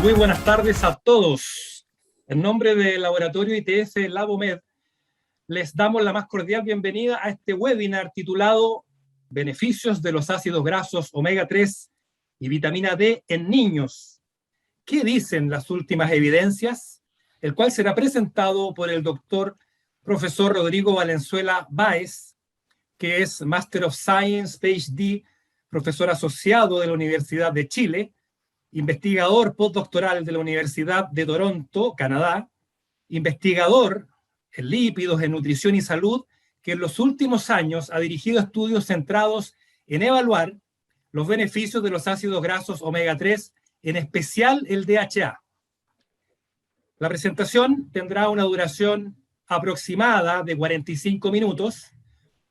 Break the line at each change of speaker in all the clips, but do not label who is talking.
Muy buenas tardes a todos. En nombre del Laboratorio ITS Labomed, les damos la más cordial bienvenida a este webinar titulado Beneficios de los ácidos grasos omega 3 y vitamina D en niños. ¿Qué dicen las últimas evidencias? El cual será presentado por el doctor profesor Rodrigo Valenzuela Báez, que es Master of Science, PhD, profesor asociado de la Universidad de Chile, investigador postdoctoral de la Universidad de Toronto, Canadá, investigador en lípidos, en nutrición y salud, que en los últimos años ha dirigido estudios centrados en evaluar los beneficios de los ácidos grasos omega 3, en especial el DHA. La presentación tendrá una duración aproximada de 45 minutos,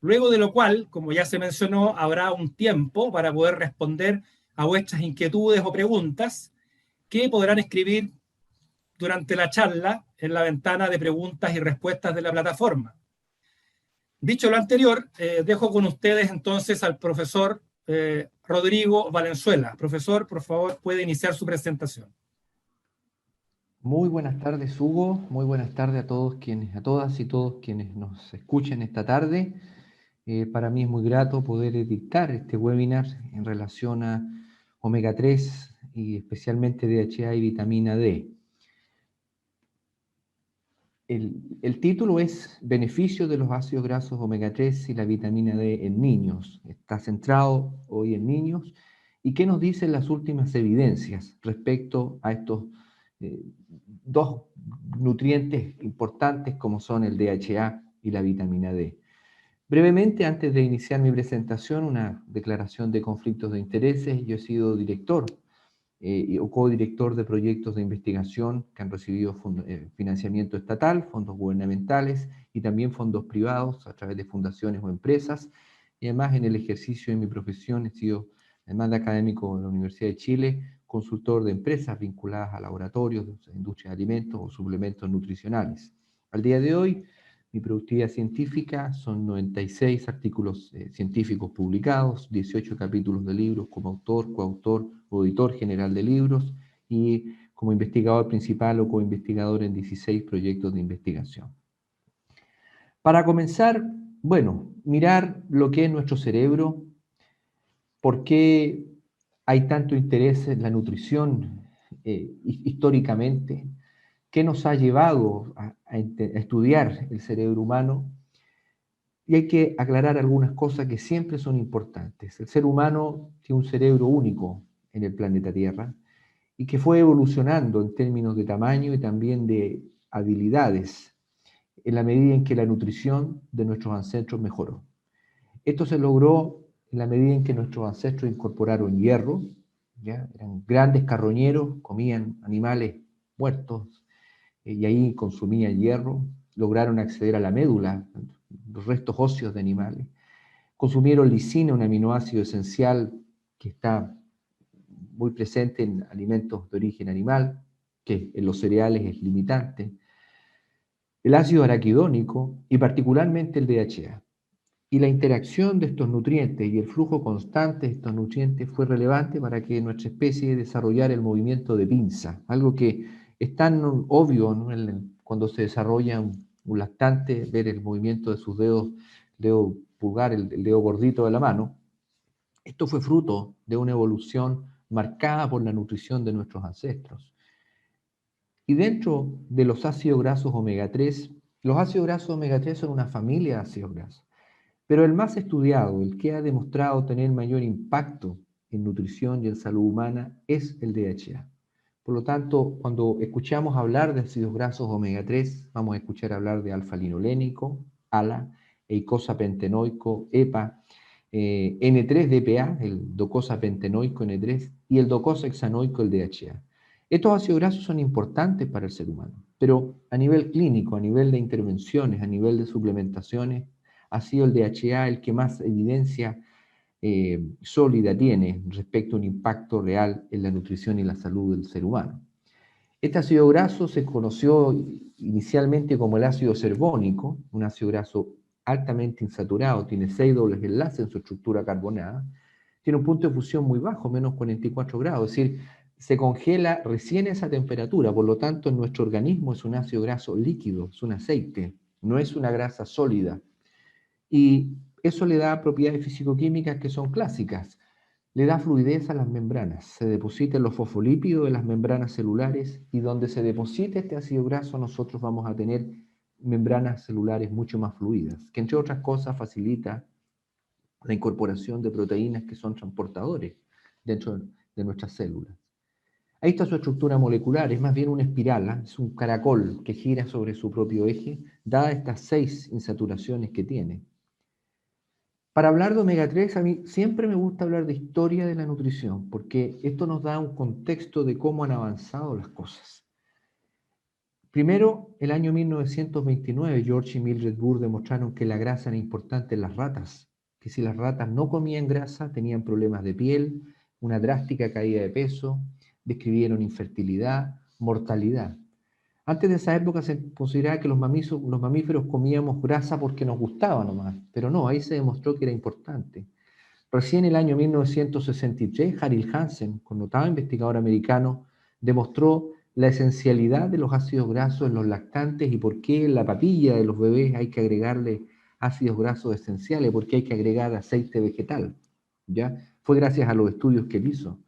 luego de lo cual, como ya se mencionó, habrá un tiempo para poder responder a vuestras inquietudes o preguntas que podrán escribir durante la charla en la ventana de preguntas y respuestas de la plataforma. Dicho lo anterior, dejo con ustedes entonces al profesor Rodrigo Valenzuela. Profesor, por favor, puede iniciar su presentación.
Muy buenas tardes, Hugo. Muy buenas tardes a todas y todos quienes nos escuchen esta tarde. Para mí es muy grato poder dictar este webinar en relación a omega 3 y especialmente DHA y vitamina D. El título es Beneficios de los ácidos grasos omega 3 y la vitamina D en niños. Está centrado hoy en niños. ¿Y qué nos dicen las últimas evidencias respecto a estos dos nutrientes importantes como son el DHA y la vitamina D? Brevemente, antes de iniciar mi presentación, una declaración de conflictos de intereses. Yo he sido director o codirector de proyectos de investigación que han recibido financiamiento estatal, fondos gubernamentales y también fondos privados a través de fundaciones o empresas. Y además, en el ejercicio de mi profesión he sido, además de académico en la Universidad de Chile, consultor de empresas vinculadas a laboratorios, industria de alimentos o suplementos nutricionales. Al día de hoy, mi productividad científica son 96 artículos científicos publicados, 18 capítulos de libros como autor, coautor o editor general de libros y como investigador principal o coinvestigador en 16 proyectos de investigación. Para comenzar, bueno, mirar lo que es nuestro cerebro, por qué hay tanto interés en la nutrición históricamente, qué nos ha llevado a estudiar el cerebro humano. Y hay que aclarar algunas cosas que siempre son importantes. El ser humano tiene un cerebro único en el planeta Tierra y que fue evolucionando en términos de tamaño y también de habilidades en la medida en que la nutrición de nuestros ancestros mejoró. Esto se logró en la medida en que nuestros ancestros incorporaron hierro, ¿ya? Eran grandes carroñeros, comían animales muertos y ahí consumían hierro, lograron acceder a la médula, los restos óseos de animales, consumieron lisina, un aminoácido esencial que está muy presente en alimentos de origen animal, que en los cereales es limitante, el ácido araquidónico y particularmente el DHA. Y la interacción de estos nutrientes y el flujo constante de estos nutrientes fue relevante para que nuestra especie desarrollara el movimiento de pinza, algo que es tan obvio, ¿no? Cuando se desarrolla un lactante, ver el movimiento de sus dedos, el dedo pulgar, el dedo gordito de la mano. Esto fue fruto de una evolución marcada por la nutrición de nuestros ancestros. Y dentro de los ácidos grasos omega 3, los ácidos grasos omega 3 son una familia de ácidos grasos. Pero el más estudiado, el que ha demostrado tener mayor impacto en nutrición y en salud humana, es el DHA. Por lo tanto, cuando escuchamos hablar de ácidos grasos omega 3, vamos a escuchar hablar de alfa-linolénico, ALA, eicosapentenoico, EPA, N3-DPA, el docosapentenoico N3, y el docosahexanoico, el DHA. Estos ácidos grasos son importantes para el ser humano, pero a nivel clínico, a nivel de intervenciones, a nivel de suplementaciones, ha sido el DHA el que más evidencia sólida tiene respecto a un impacto real en la nutrición y la salud del ser humano. Este ácido graso se conoció inicialmente como el ácido cerbónico, un ácido graso altamente insaturado, tiene 6 dobles enlaces en su estructura carbonada, tiene un punto de fusión muy bajo, menos 44 grados, es decir, se congela recién a esa temperatura, por lo tanto en nuestro organismo es un ácido graso líquido, es un aceite, no es una grasa sólida. Y eso le da propiedades físico-químicas que son clásicas. Le da fluidez a las membranas, se deposita en los fosfolípidos de las membranas celulares y donde se deposite este ácido graso nosotros vamos a tener membranas celulares mucho más fluidas, que entre otras cosas facilita la incorporación de proteínas que son transportadores dentro de nuestras células. Ahí está su estructura molecular, es más bien una espiral, ¿eh? Es un caracol que gira sobre su propio eje, dadas estas 6 insaturaciones que tiene. Para hablar de omega 3, a mí siempre me gusta hablar de historia de la nutrición, porque esto nos da un contexto de cómo han avanzado las cosas. Primero, el año 1929, George y Mildred Burr demostraron que la grasa era importante en las ratas, que si las ratas no comían grasa tenían problemas de piel, una drástica caída de peso, describieron infertilidad, mortalidad. Antes de esa época se consideraba que los mamíferos comíamos grasa porque nos gustaba nomás, pero no, ahí se demostró que era importante. Recién en el año 1963, Harry Hansen, connotado investigador americano, demostró la esencialidad de los ácidos grasos en los lactantes y por qué en la papilla de los bebés hay que agregarle ácidos grasos esenciales, por qué hay que agregar aceite vegetal. ¿Ya? Fue gracias a los estudios que él hizo.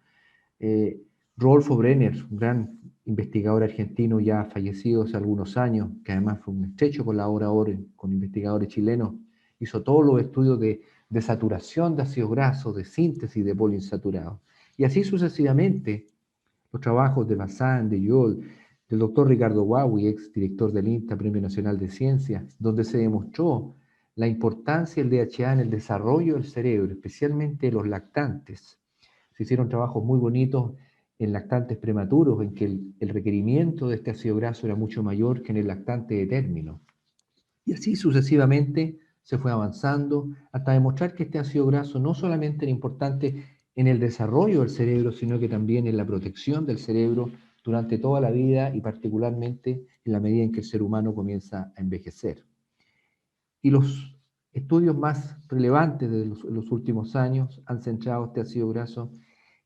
Rodolfo Brenner, un gran investigador argentino ya fallecido hace algunos años, que además fue un estrecho colaborador con investigadores chilenos, hizo todos los estudios de saturación de ácidos grasos, de síntesis de poliinsaturados. Y así sucesivamente, los trabajos de Bazán, de Yol, del doctor Ricardo Huawi, ex director del INTA, Premio Nacional de Ciencias, donde se demostró la importancia del DHA en el desarrollo del cerebro, especialmente los lactantes. Se hicieron trabajos muy bonitos en lactantes prematuros, en que el requerimiento de este ácido graso era mucho mayor que en el lactante de término. Y así sucesivamente se fue avanzando hasta demostrar que este ácido graso no solamente era importante en el desarrollo del cerebro, sino que también en la protección del cerebro durante toda la vida y particularmente en la medida en que el ser humano comienza a envejecer. Y los estudios más relevantes de los últimos años han centrado este ácido graso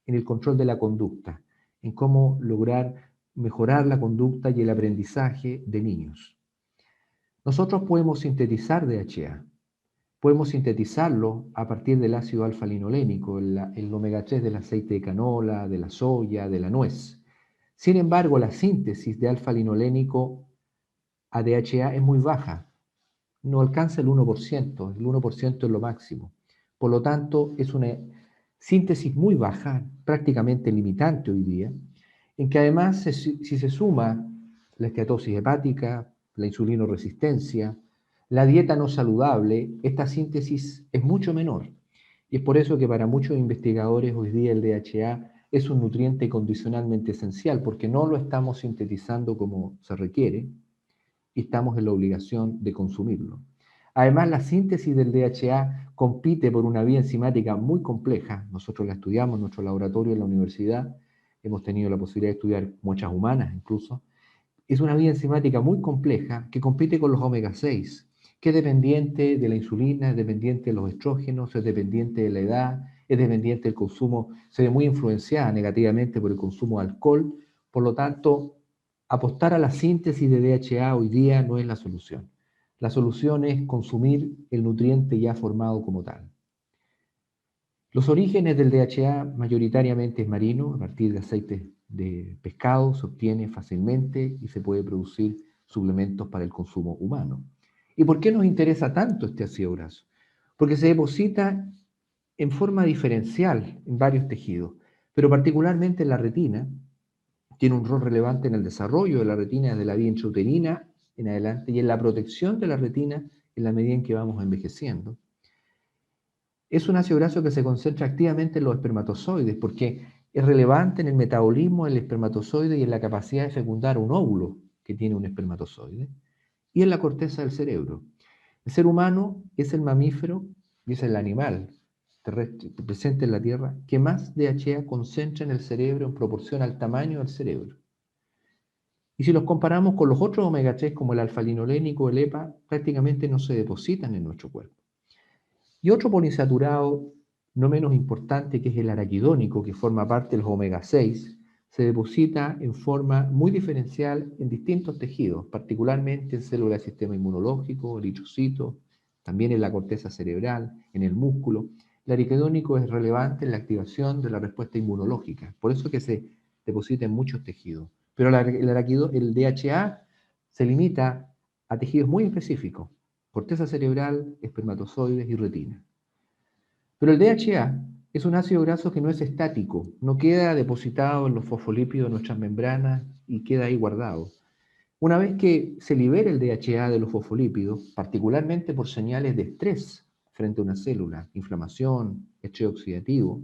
en el control de la conducta, en cómo lograr mejorar la conducta y el aprendizaje de niños. Nosotros podemos sintetizar DHA, podemos sintetizarlo a partir del ácido alfa-linolénico, el omega 3 del aceite de canola, de la soya, de la nuez. Sin embargo, la síntesis de alfa-linolénico a DHA es muy baja, no alcanza el 1% es lo máximo. Por lo tanto, es una síntesis muy baja, prácticamente limitante hoy día, en que además, si se suma la esteatosis hepática, la insulinoresistencia, la dieta no saludable, esta síntesis es mucho menor. Y es por eso que para muchos investigadores hoy día el DHA es un nutriente condicionalmente esencial, porque no lo estamos sintetizando como se requiere y estamos en la obligación de consumirlo. Además, la síntesis del DHA compite por una vía enzimática muy compleja. Nosotros la estudiamos en nuestro laboratorio en la universidad, hemos tenido la posibilidad de estudiar muestras humanas incluso. Es una vía enzimática muy compleja que compite con los omega 6, que es dependiente de la insulina, es dependiente de los estrógenos, es dependiente de la edad, es dependiente del consumo, se ve muy influenciada negativamente por el consumo de alcohol. Por lo tanto, apostar a la síntesis de DHA hoy día no es la solución. La solución es consumir el nutriente ya formado como tal. Los orígenes del DHA mayoritariamente es marino, a partir de aceites de pescado se obtiene fácilmente y se puede producir suplementos para el consumo humano. ¿Y por qué nos interesa tanto este ácido graso? Porque se deposita en forma diferencial en varios tejidos, pero particularmente en la retina. Tiene un rol relevante en el desarrollo de la retina desde la vía intrauterina en adelante y en la protección de la retina en la medida en que vamos envejeciendo. Es un ácido graso que se concentra activamente en los espermatozoides porque es relevante en el metabolismo del espermatozoide y en la capacidad de fecundar un óvulo que tiene un espermatozoide y en la corteza del cerebro. El ser humano es el mamífero y es el animal terrestre presente en la Tierra que más DHA concentra en el cerebro en proporción al tamaño del cerebro. Y si los comparamos con los otros omega 3 como el alfa-linolénico, el EPA, prácticamente no se depositan en nuestro cuerpo. Y otro poliinsaturado no menos importante, que es el araquidónico, que forma parte de los omega 6, se deposita en forma muy diferencial en distintos tejidos, particularmente en células del sistema inmunológico, eritrocitos, también en la corteza cerebral, en el músculo. El araquidónico es relevante en la activación de la respuesta inmunológica, por eso que se deposita en muchos tejidos. Pero el DHA se limita a tejidos muy específicos, corteza cerebral, espermatozoides y retina. Pero el DHA es un ácido graso que no es estático, no queda depositado en los fosfolípidos de nuestras membranas y queda ahí guardado. Una vez que se libera el DHA de los fosfolípidos, particularmente por señales de estrés frente a una célula, inflamación, estrés oxidativo,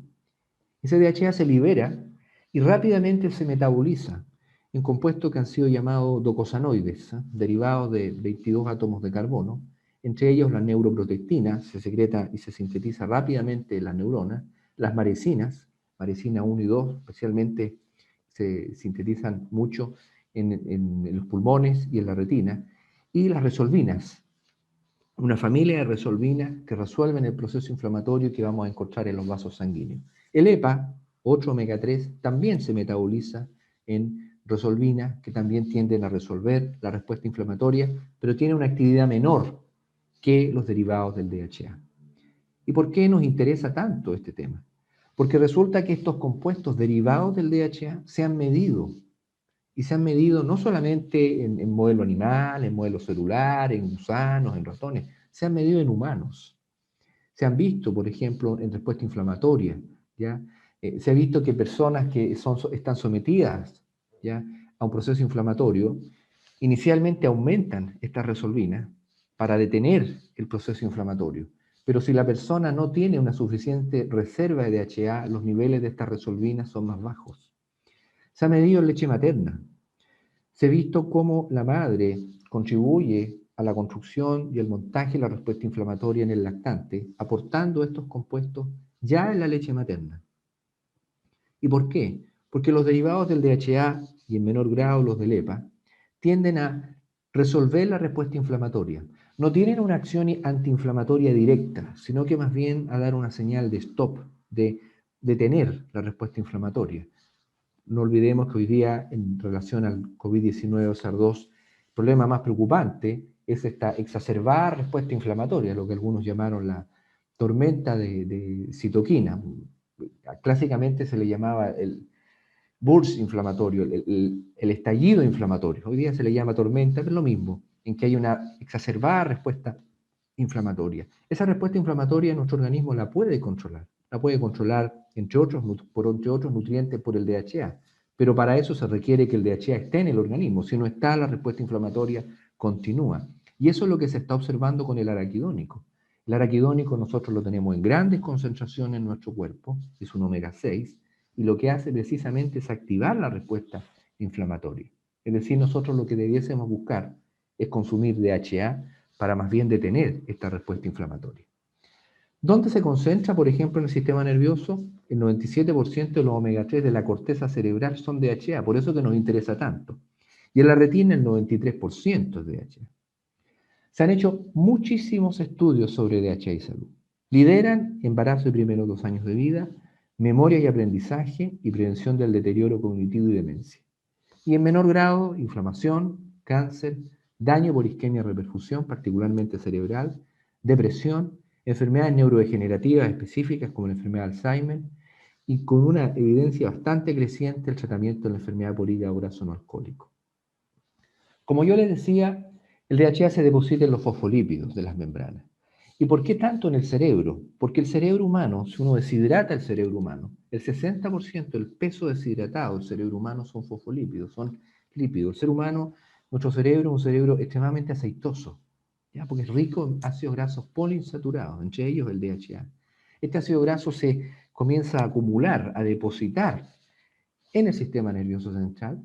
ese DHA se libera y rápidamente se metaboliza en compuestos que han sido llamados docosanoides, derivados de 22 átomos de carbono, entre ellos la neuroprotectina, se secreta y se sintetiza rápidamente en las neuronas, las marecinas, marecina 1 y 2, especialmente se sintetizan mucho en los pulmones y en la retina, y las resolvinas, una familia de resolvinas que resuelven el proceso inflamatorio que vamos a encontrar en los vasos sanguíneos. El EPA, otro omega 3, también se metaboliza en resolvinas que también tienden a resolver la respuesta inflamatoria, pero tiene una actividad menor que los derivados del DHA. ¿Y por qué nos interesa tanto este tema? Porque resulta que estos compuestos derivados del DHA se han medido, y se han medido no solamente en modelo animal, en modelo celular, en gusanos, en ratones, se han medido en humanos. Se han visto, por ejemplo, en respuesta inflamatoria, ¿ya? Se ha visto que personas que están sometidas, ¿ya?, a un proceso inflamatorio, inicialmente aumentan estas resolvinas para detener el proceso inflamatorio. Pero si la persona no tiene una suficiente reserva de DHA, los niveles de estas resolvinas son más bajos. Se ha medido en leche materna. Se ha visto cómo la madre contribuye a la construcción y el montaje de la respuesta inflamatoria en el lactante, aportando estos compuestos ya en la leche materna. ¿Y por qué? Porque los derivados del DHA y en menor grado los del EPA tienden a resolver la respuesta inflamatoria. No tienen una acción antiinflamatoria directa, sino que más bien a dar una señal de stop, de detener la respuesta inflamatoria. No olvidemos que hoy día, en relación al COVID-19 o SARS-2, el problema más preocupante es esta exacerbada respuesta inflamatoria, lo que algunos llamaron la tormenta de citoquina. Clásicamente se le llamaba el burst inflamatorio, el estallido inflamatorio. Hoy día se le llama tormenta, pero es lo mismo, en que hay una exacerbada respuesta inflamatoria. Esa respuesta inflamatoria nuestro organismo la puede controlar entre otros nutrientes por el DHA, pero para eso se requiere que el DHA esté en el organismo. Si no está, la respuesta inflamatoria continúa. Y eso es lo que se está observando con el araquidónico. El araquidónico nosotros lo tenemos en grandes concentraciones en nuestro cuerpo, es un omega 6, y lo que hace precisamente es activar la respuesta inflamatoria. Es decir, nosotros lo que debiésemos buscar es consumir DHA para más bien detener esta respuesta inflamatoria. ¿Dónde se concentra, por ejemplo, en el sistema nervioso? El 97% de los omega 3 de la corteza cerebral son DHA, por eso que nos interesa tanto. Y en la retina el 93% es DHA. Se han hecho muchísimos estudios sobre DHA y salud. Lideran embarazo de primeros 2 años de vida, memoria y aprendizaje y prevención del deterioro cognitivo y demencia. Y en menor grado, inflamación, cáncer, daño por isquemia y reperfusión, particularmente cerebral, depresión, enfermedades neurodegenerativas específicas como la enfermedad de Alzheimer, y con una evidencia bastante creciente el tratamiento de la enfermedad por hígado graso no alcohólico. Como yo les decía, el DHA se deposita en los fosfolípidos de las membranas. ¿Y por qué tanto en el cerebro? Porque el cerebro humano, si uno deshidrata el cerebro humano, el 60% del peso deshidratado del cerebro humano son fosfolípidos, son lípidos. El ser humano, nuestro cerebro, es un cerebro extremadamente aceitoso, ¿ya? Porque es rico en ácidos grasos poliinsaturados, entre ellos el DHA. Este ácido graso se comienza a acumular, a depositar en el sistema nervioso central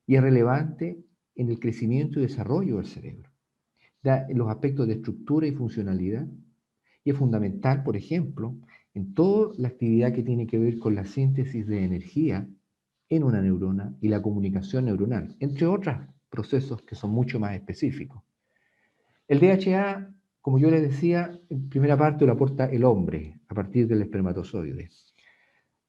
y es relevante en el crecimiento y desarrollo del cerebro. Da los aspectos de estructura y funcionalidad y es fundamental, por ejemplo, en toda la actividad que tiene que ver con la síntesis de energía en una neurona y la comunicación neuronal, entre otros procesos que son mucho más específicos. El DHA, como yo les decía, en primera parte lo aporta el hombre a partir del espermatozoide.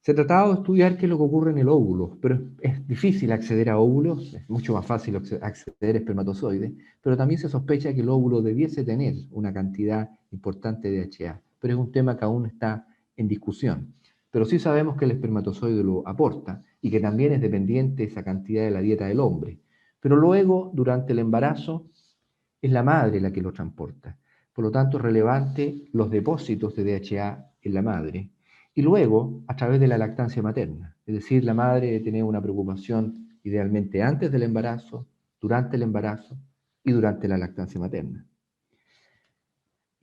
Se trataba de estudiar qué es lo que ocurre en el óvulo, pero es difícil acceder a óvulos, es mucho más fácil acceder a espermatozoides, pero también se sospecha que el óvulo debiese tener una cantidad importante de DHA, pero es un tema que aún está en discusión. Pero sí sabemos que el espermatozoide lo aporta y que también es dependiente esa cantidad de la dieta del hombre. Pero luego, durante el embarazo, es la madre la que lo transporta. Por lo tanto, es relevante los depósitos de DHA en la madre. Y luego, a través de la lactancia materna. Es decir, la madre debe tener una preocupación idealmente antes del embarazo, durante el embarazo y durante la lactancia materna.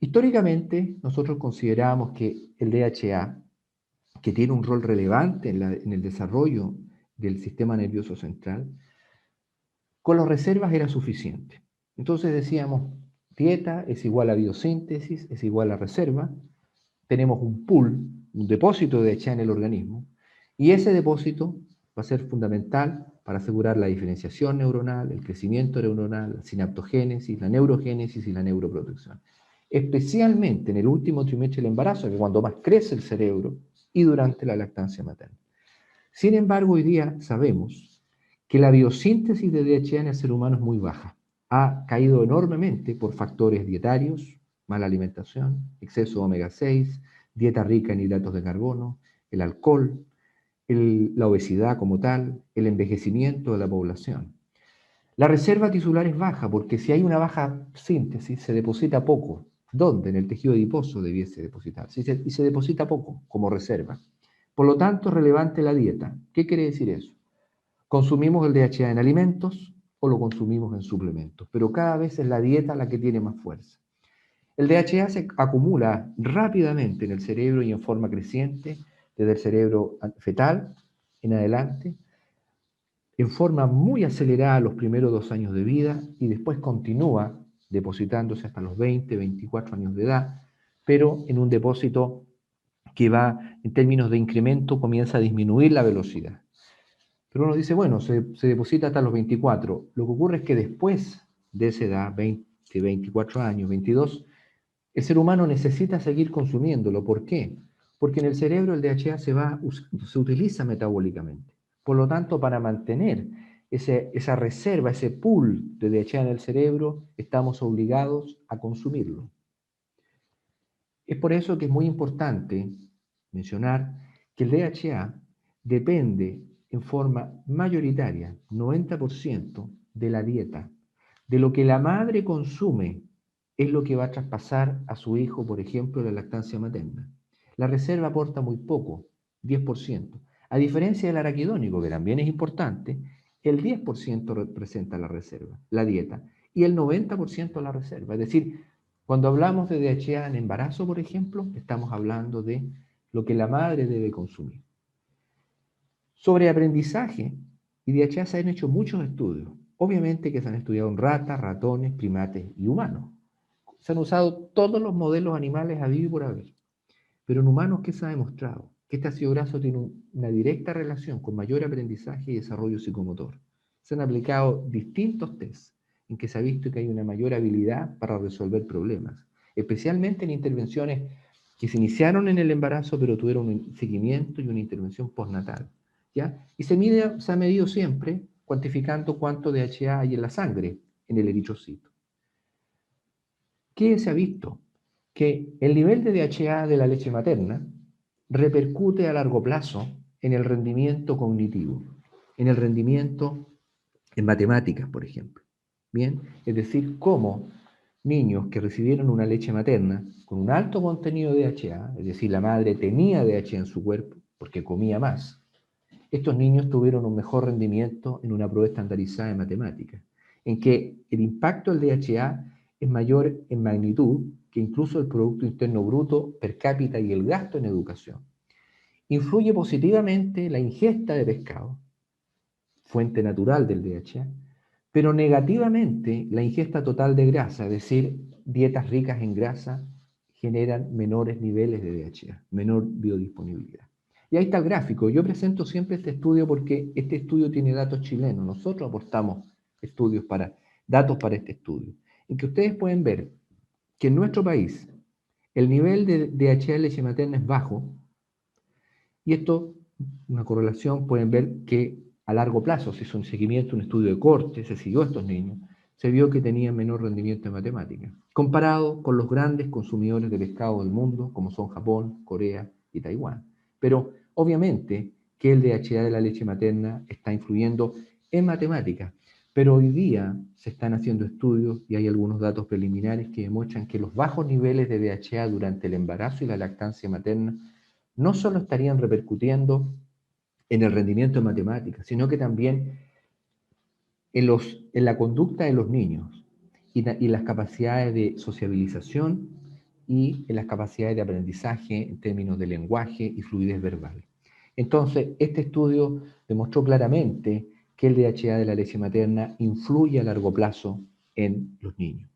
Históricamente, nosotros consideramos que el DHA, que tiene un rol relevante en el desarrollo del sistema nervioso central, con las reservas era suficiente. Entonces decíamos, dieta es igual a biosíntesis, es igual a reserva, tenemos un pool, un depósito de DHA en el organismo, y ese depósito va a ser fundamental para asegurar la diferenciación neuronal, el crecimiento neuronal, la sinaptogénesis, la neurogénesis y la neuroprotección. Especialmente en el último trimestre del embarazo, que es cuando más crece el cerebro, y durante la lactancia materna. Sin embargo, hoy día sabemos que la biosíntesis de DHA en el ser humano es muy baja. Ha caído enormemente por factores dietarios, mala alimentación, exceso de omega 6, dieta rica en hidratos de carbono, el alcohol, la obesidad como tal, el envejecimiento de la población. La reserva tisular es baja porque si hay una baja síntesis se deposita poco. ¿Dónde? En el tejido adiposo debiese depositarse. Y se deposita poco como reserva. Por lo tanto, es relevante la dieta. ¿Qué quiere decir eso? ¿Consumimos el DHA en alimentos o lo consumimos en suplementos? Pero cada vez es la dieta la que tiene más fuerza. El DHA se acumula rápidamente en el cerebro y en forma creciente, desde el cerebro fetal en adelante, en forma muy acelerada los primeros 2 años de vida y después continúa depositándose hasta los 20, 24 años de edad, pero en un depósito que va, en términos de incremento, comienza a disminuir la velocidad. Pero uno dice, bueno, se deposita hasta los 24. Lo que ocurre es que después de esa edad, 20, 24 años, 22, el ser humano necesita seguir consumiéndolo. ¿Por qué? Porque en el cerebro el DHA se utiliza metabólicamente. Por lo tanto, para mantener esa reserva, ese pool de DHA en el cerebro, estamos obligados a consumirlo. Es por eso que es muy importante mencionar que el DHA depende en forma mayoritaria, 90%, de la dieta. De lo que la madre consume es lo que va a traspasar a su hijo, por ejemplo, la lactancia materna. La reserva aporta muy poco, 10%. A diferencia del araquidónico, que también es importante, el 10% representa la reserva, la dieta, y el 90% la reserva. Es decir, cuando hablamos de DHA en embarazo, por ejemplo, estamos hablando de lo que la madre debe consumir. Sobre aprendizaje y DHA se han hecho muchos estudios. Obviamente que se han estudiado en ratas, ratones, primates y humanos. Se han usado todos los modelos animales a vivir y por haber. Pero en humanos, ¿qué se ha demostrado? Que este ácido graso tiene una directa relación con mayor aprendizaje y desarrollo psicomotor. Se han aplicado distintos tests en que se ha visto que hay una mayor habilidad para resolver problemas, especialmente en intervenciones que se iniciaron en el embarazo pero tuvieron un seguimiento y una intervención postnatal. ¿Ya? Y se ha medido siempre cuantificando cuánto DHA hay en la sangre, en el eritrocito. ¿Qué se ha visto? Que el nivel de DHA de la leche materna repercute a largo plazo en el rendimiento cognitivo, en el rendimiento en matemáticas, por ejemplo. Bien, es decir, cómo niños que recibieron una leche materna con un alto contenido de DHA, es decir, la madre tenía DHA en su cuerpo porque comía más, estos niños tuvieron un mejor rendimiento en una prueba estandarizada de matemáticas, en que el impacto del DHA es mayor en magnitud que incluso el Producto Interno Bruto per cápita y el gasto en educación. Influye positivamente la ingesta de pescado, fuente natural del DHA, pero negativamente la ingesta total de grasa, es decir, dietas ricas en grasa generan menores niveles de DHA, menor biodisponibilidad. Y ahí está el gráfico. Yo presento siempre este estudio porque este estudio tiene datos chilenos. Nosotros aportamos datos para este estudio, en que ustedes pueden ver que en nuestro país el nivel de DHA en leche materna es bajo, y esto una correlación, pueden ver que a largo plazo, se hizo un seguimiento, un estudio de corte, se siguió a estos niños, se vio que tenían menor rendimiento en matemáticas, comparado con los grandes consumidores de pescado del mundo, como son Japón, Corea y Taiwán. Pero obviamente que el DHA de la leche materna está influyendo en matemáticas, pero hoy día se están haciendo estudios y hay algunos datos preliminares que demuestran que los bajos niveles de DHA durante el embarazo y la lactancia materna no solo estarían repercutiendo en el rendimiento en matemáticas, sino que también en la conducta de los niños y las capacidades de sociabilización y en las capacidades de aprendizaje en términos de lenguaje y fluidez verbal. Entonces, este estudio demostró claramente que el DHA de la leche materna influye a largo plazo en los niños.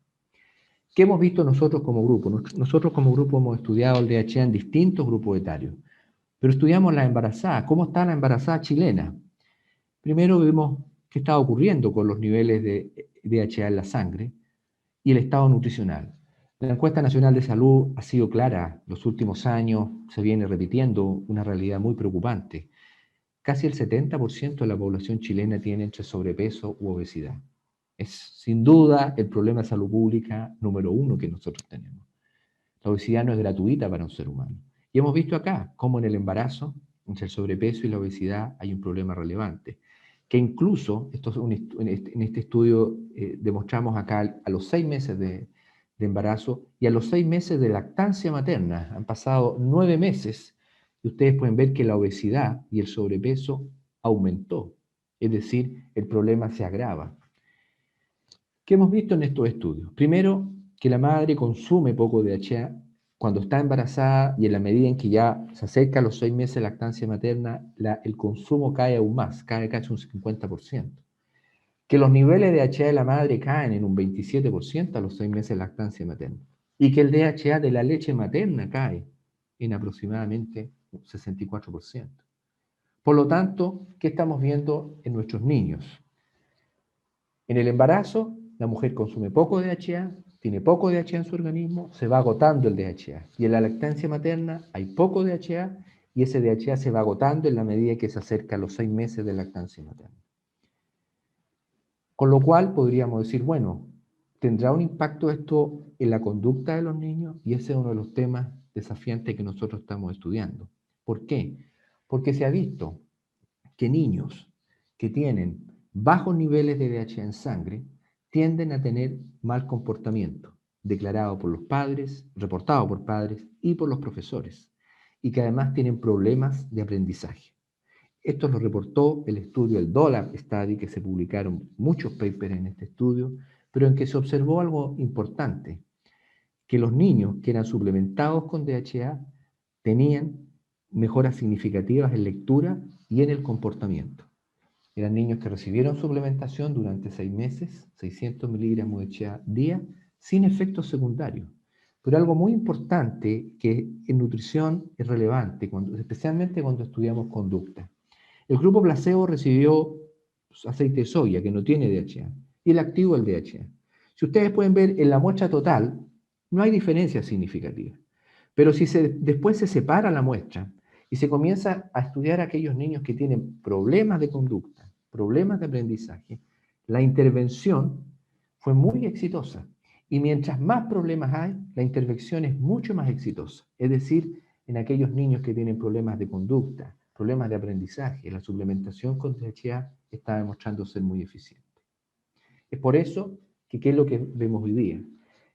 ¿Qué hemos visto nosotros como grupo? Nosotros como grupo hemos estudiado el DHA en distintos grupos etarios, pero estudiamos la embarazada. ¿Cómo está la embarazada chilena? Primero vemos qué está ocurriendo con los niveles de DHA en la sangre y el estado nutricional. La encuesta nacional de salud ha sido clara. Los últimos años se viene repitiendo una realidad muy preocupante. Casi el 70% de la población chilena tiene entre sobrepeso u obesidad. Es sin duda el problema de salud pública número uno que nosotros tenemos. La obesidad no es gratuita para un ser humano. Y hemos visto acá cómo en el embarazo, entre el sobrepeso y la obesidad, hay un problema relevante. Que incluso, en este estudio demostramos acá a los 6 meses de embarazo y a los 6 meses de lactancia materna, han pasado 9 meses, y ustedes pueden ver que la obesidad y el sobrepeso aumentó. Es decir, el problema se agrava. ¿Qué hemos visto en estos estudios? Primero, que la madre consume poco DHA cuando está embarazada y en la medida en que ya se acerca a los 6 meses de lactancia materna, el consumo cae aún más, cae casi un 50%. Que los niveles de DHA de la madre caen en un 27% a los 6 meses de lactancia materna. Y que el DHA de la leche materna cae en aproximadamente un 64%. Por lo tanto, ¿qué estamos viendo en nuestros niños? En el embarazo, la mujer consume poco DHA, tiene poco DHA en su organismo, se va agotando el DHA. Y en la lactancia materna hay poco DHA y ese DHA se va agotando en la medida que se acerca a los 6 meses de lactancia materna. Con lo cual podríamos decir, bueno, ¿tendrá un impacto esto en la conducta de los niños? Y ese es uno de los temas desafiantes que nosotros estamos estudiando. ¿Por qué? Porque se ha visto que niños que tienen bajos niveles de DHA en sangre tienden a tener mal comportamiento, declarado por los padres, reportado por padres y por los profesores, y que además tienen problemas de aprendizaje. Esto lo reportó el estudio, el DOLAP Study, que se publicaron muchos papers en este estudio, pero en que se observó algo importante, que los niños que eran suplementados con DHA tenían mejoras significativas en lectura y en el comportamiento. Eran niños que recibieron suplementación durante 6 meses, 600 miligramos de DHA día, sin efectos secundarios. Pero algo muy importante que en nutrición es relevante, especialmente cuando estudiamos conducta. El grupo placebo recibió aceite de soya, que no tiene DHA, y el activo el DHA. Si ustedes pueden ver en la muestra total, no hay diferencia significativa. Pero si después se separa la muestra y se comienza a estudiar a aquellos niños que tienen problemas de conducta, problemas de aprendizaje, la intervención fue muy exitosa. Y mientras más problemas hay, la intervención es mucho más exitosa. Es decir, en aquellos niños que tienen problemas de conducta, problemas de aprendizaje, la suplementación con DHA está demostrando ser muy eficiente. Es por eso que ¿qué es lo que vemos hoy día?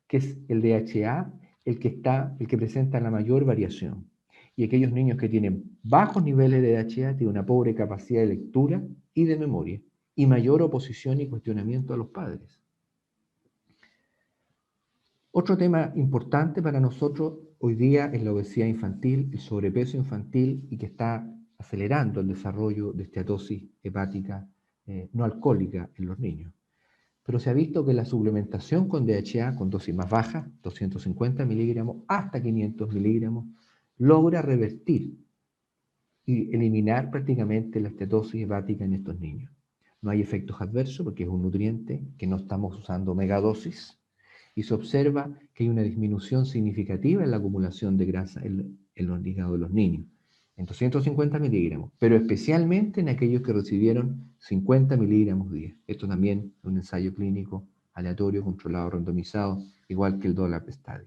Que es el DHA el que presenta la mayor variación. Y aquellos niños que tienen bajos niveles de DHA tienen una pobre capacidad de lectura y de memoria, y mayor oposición y cuestionamiento a los padres. Otro tema importante para nosotros hoy día es la obesidad infantil, el sobrepeso infantil, y que está acelerando el desarrollo de esteatosis hepática no alcohólica en los niños. Pero se ha visto que la suplementación con DHA, con dosis más bajas, 250 miligramos hasta 500 miligramos, logra revertir y eliminar prácticamente la esteatosis hepática en estos niños. No hay efectos adversos porque es un nutriente que no estamos usando megadosis, y se observa que hay una disminución significativa en la acumulación de grasa en los hígados de los niños. en 250 miligramos, pero especialmente en aquellos que recibieron 50 miligramos día. Esto también es un ensayo clínico aleatorio, controlado, randomizado, igual que el DOLAP Study.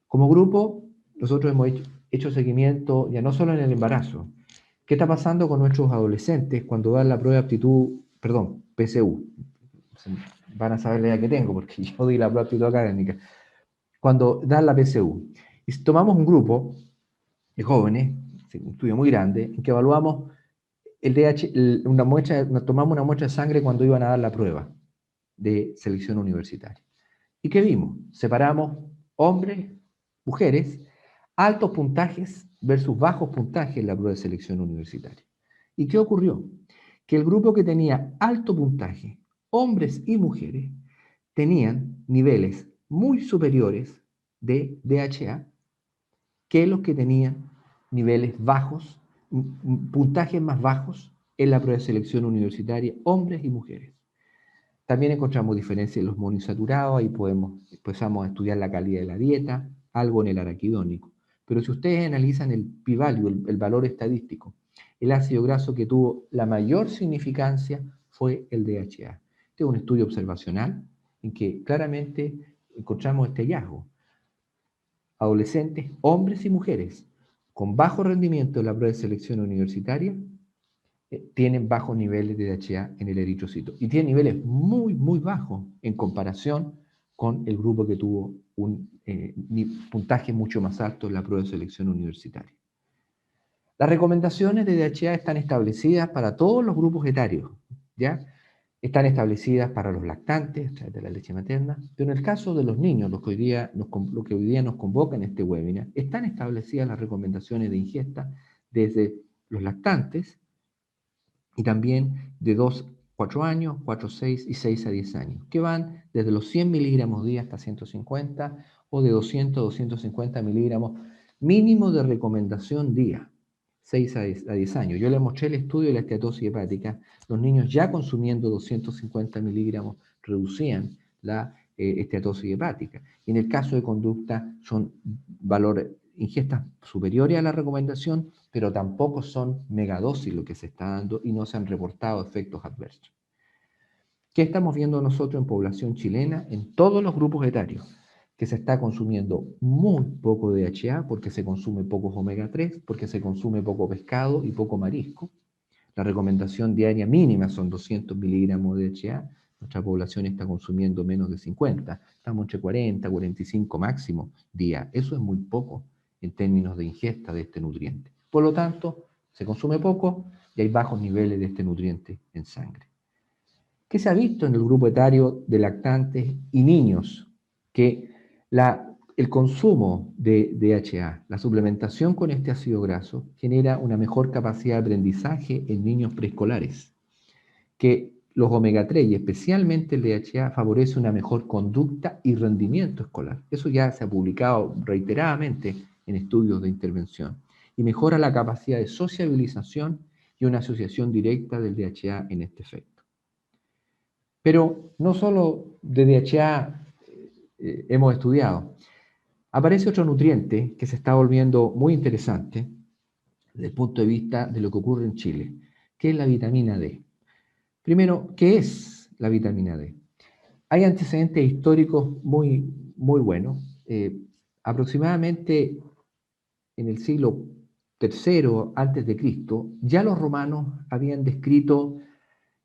Como grupo, nosotros hemos hecho seguimiento ya no solo en el embarazo. ¿Qué está pasando con nuestros adolescentes cuando dan la prueba de aptitud, perdón, PSU? Van a saber la edad que tengo, porque yo di la prueba de aptitud académica. Cuando dan la PSU, y tomamos un grupo de jóvenes, un estudio muy grande, en que evaluamos el DH, tomamos una muestra de sangre cuando iban a dar la prueba de selección universitaria. ¿Y qué vimos? Separamos hombres, mujeres, altos puntajes versus bajos puntajes en la prueba de selección universitaria. ¿Y qué ocurrió? Que el grupo que tenía alto puntaje, hombres y mujeres, tenían niveles muy superiores de DHA que los que tenían niveles bajos, puntajes más bajos en la prueba de selección universitaria, hombres y mujeres. También encontramos diferencias en los monoinsaturados, ahí empezamos a estudiar la calidad de la dieta, algo en el araquidónico. Pero si ustedes analizan el p-value, el valor estadístico, el ácido graso que tuvo la mayor significancia fue el DHA. Este es un estudio observacional en que claramente encontramos este hallazgo. Adolescentes, hombres y mujeres, con bajo rendimiento en la prueba de selección universitaria, tienen bajos niveles de DHA en el eritrocito y tienen niveles muy, muy bajos en comparación con el grupo que tuvo un puntaje mucho más alto en la prueba de selección universitaria. Las recomendaciones de DHA están establecidas para todos los grupos etarios, ¿ya? Están establecidas para los lactantes, a través de la leche materna, pero en el caso de los niños, lo que hoy día nos convoca en este webinar, están establecidas las recomendaciones de ingesta desde los lactantes, y también de 2 a 4 años, 4 a 6 y 6 a 10 años, que van desde los 100 miligramos día hasta 150 o de 200 a 250 miligramos mínimo de recomendación día, 6 a 10 años. Yo les mostré el estudio de la esteatosis hepática, los niños ya consumiendo 250 miligramos reducían la esteatosis hepática. Y en el caso de conducta son valores, ingestas superiores a la recomendación, pero tampoco son megadosis lo que se está dando y no se han reportado efectos adversos. ¿Qué estamos viendo nosotros en población chilena? En todos los grupos etarios, que se está consumiendo muy poco DHA porque se consume poco omega 3, porque se consume poco pescado y poco marisco. La recomendación diaria mínima son 200 miligramos de DHA. Nuestra población está consumiendo menos de 50. Estamos entre 40, 45 máximo día. Eso es muy poco en términos de ingesta de este nutriente. Por lo tanto, se consume poco y hay bajos niveles de este nutriente en sangre. ¿Qué se ha visto en el grupo etario de lactantes y niños? Que el consumo de DHA, la suplementación con este ácido graso, genera una mejor capacidad de aprendizaje en niños preescolares. Que los omega 3 y especialmente el DHA favorece una mejor conducta y rendimiento escolar. Eso ya se ha publicado reiteradamente en estudios de intervención. Y mejora la capacidad de sociabilización y una asociación directa del DHA en este efecto. Pero no solo de DHA hemos estudiado. Aparece otro nutriente que se está volviendo muy interesante desde el punto de vista de lo que ocurre en Chile, que es la vitamina D. Primero, ¿qué es la vitamina D? Hay antecedentes históricos muy, muy buenos. Aproximadamente en el siglo III antes de Cristo, ya los romanos habían descrito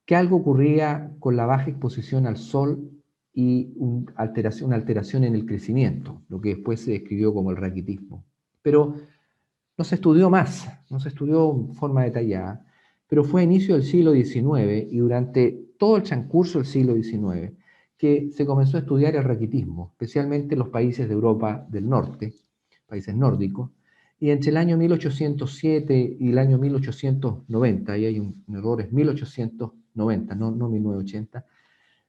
que algo ocurría con la baja exposición al sol y una alteración en el crecimiento, lo que después se describió como el raquitismo. Pero no se estudió más, no se estudió en forma detallada, pero fue a inicio del siglo XIX y durante todo el transcurso del siglo XIX que se comenzó a estudiar el raquitismo, especialmente en los países de Europa del Norte, países nórdicos, y entre el año 1807 y el año 1890, y hay un error, es 1890, no 1980,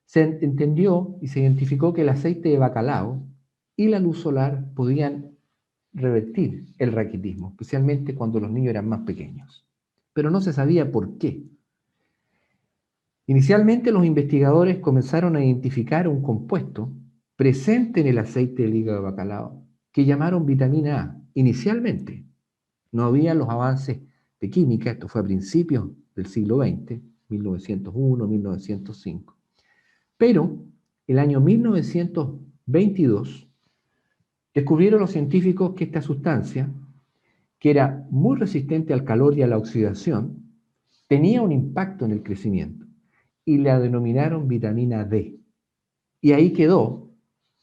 se entendió y se identificó que el aceite de bacalao y la luz solar podían revertir el raquitismo, especialmente cuando los niños eran más pequeños. Pero no se sabía por qué. Inicialmente los investigadores comenzaron a identificar un compuesto presente en el aceite del hígado de bacalao que llamaron vitamina A, inicialmente. No había los avances de química, esto fue a principios del siglo XX, 1901, 1905. Pero el año 1922 descubrieron los científicos que esta sustancia, que era muy resistente al calor y a la oxidación, tenía un impacto en el crecimiento y la denominaron vitamina D. Y ahí quedó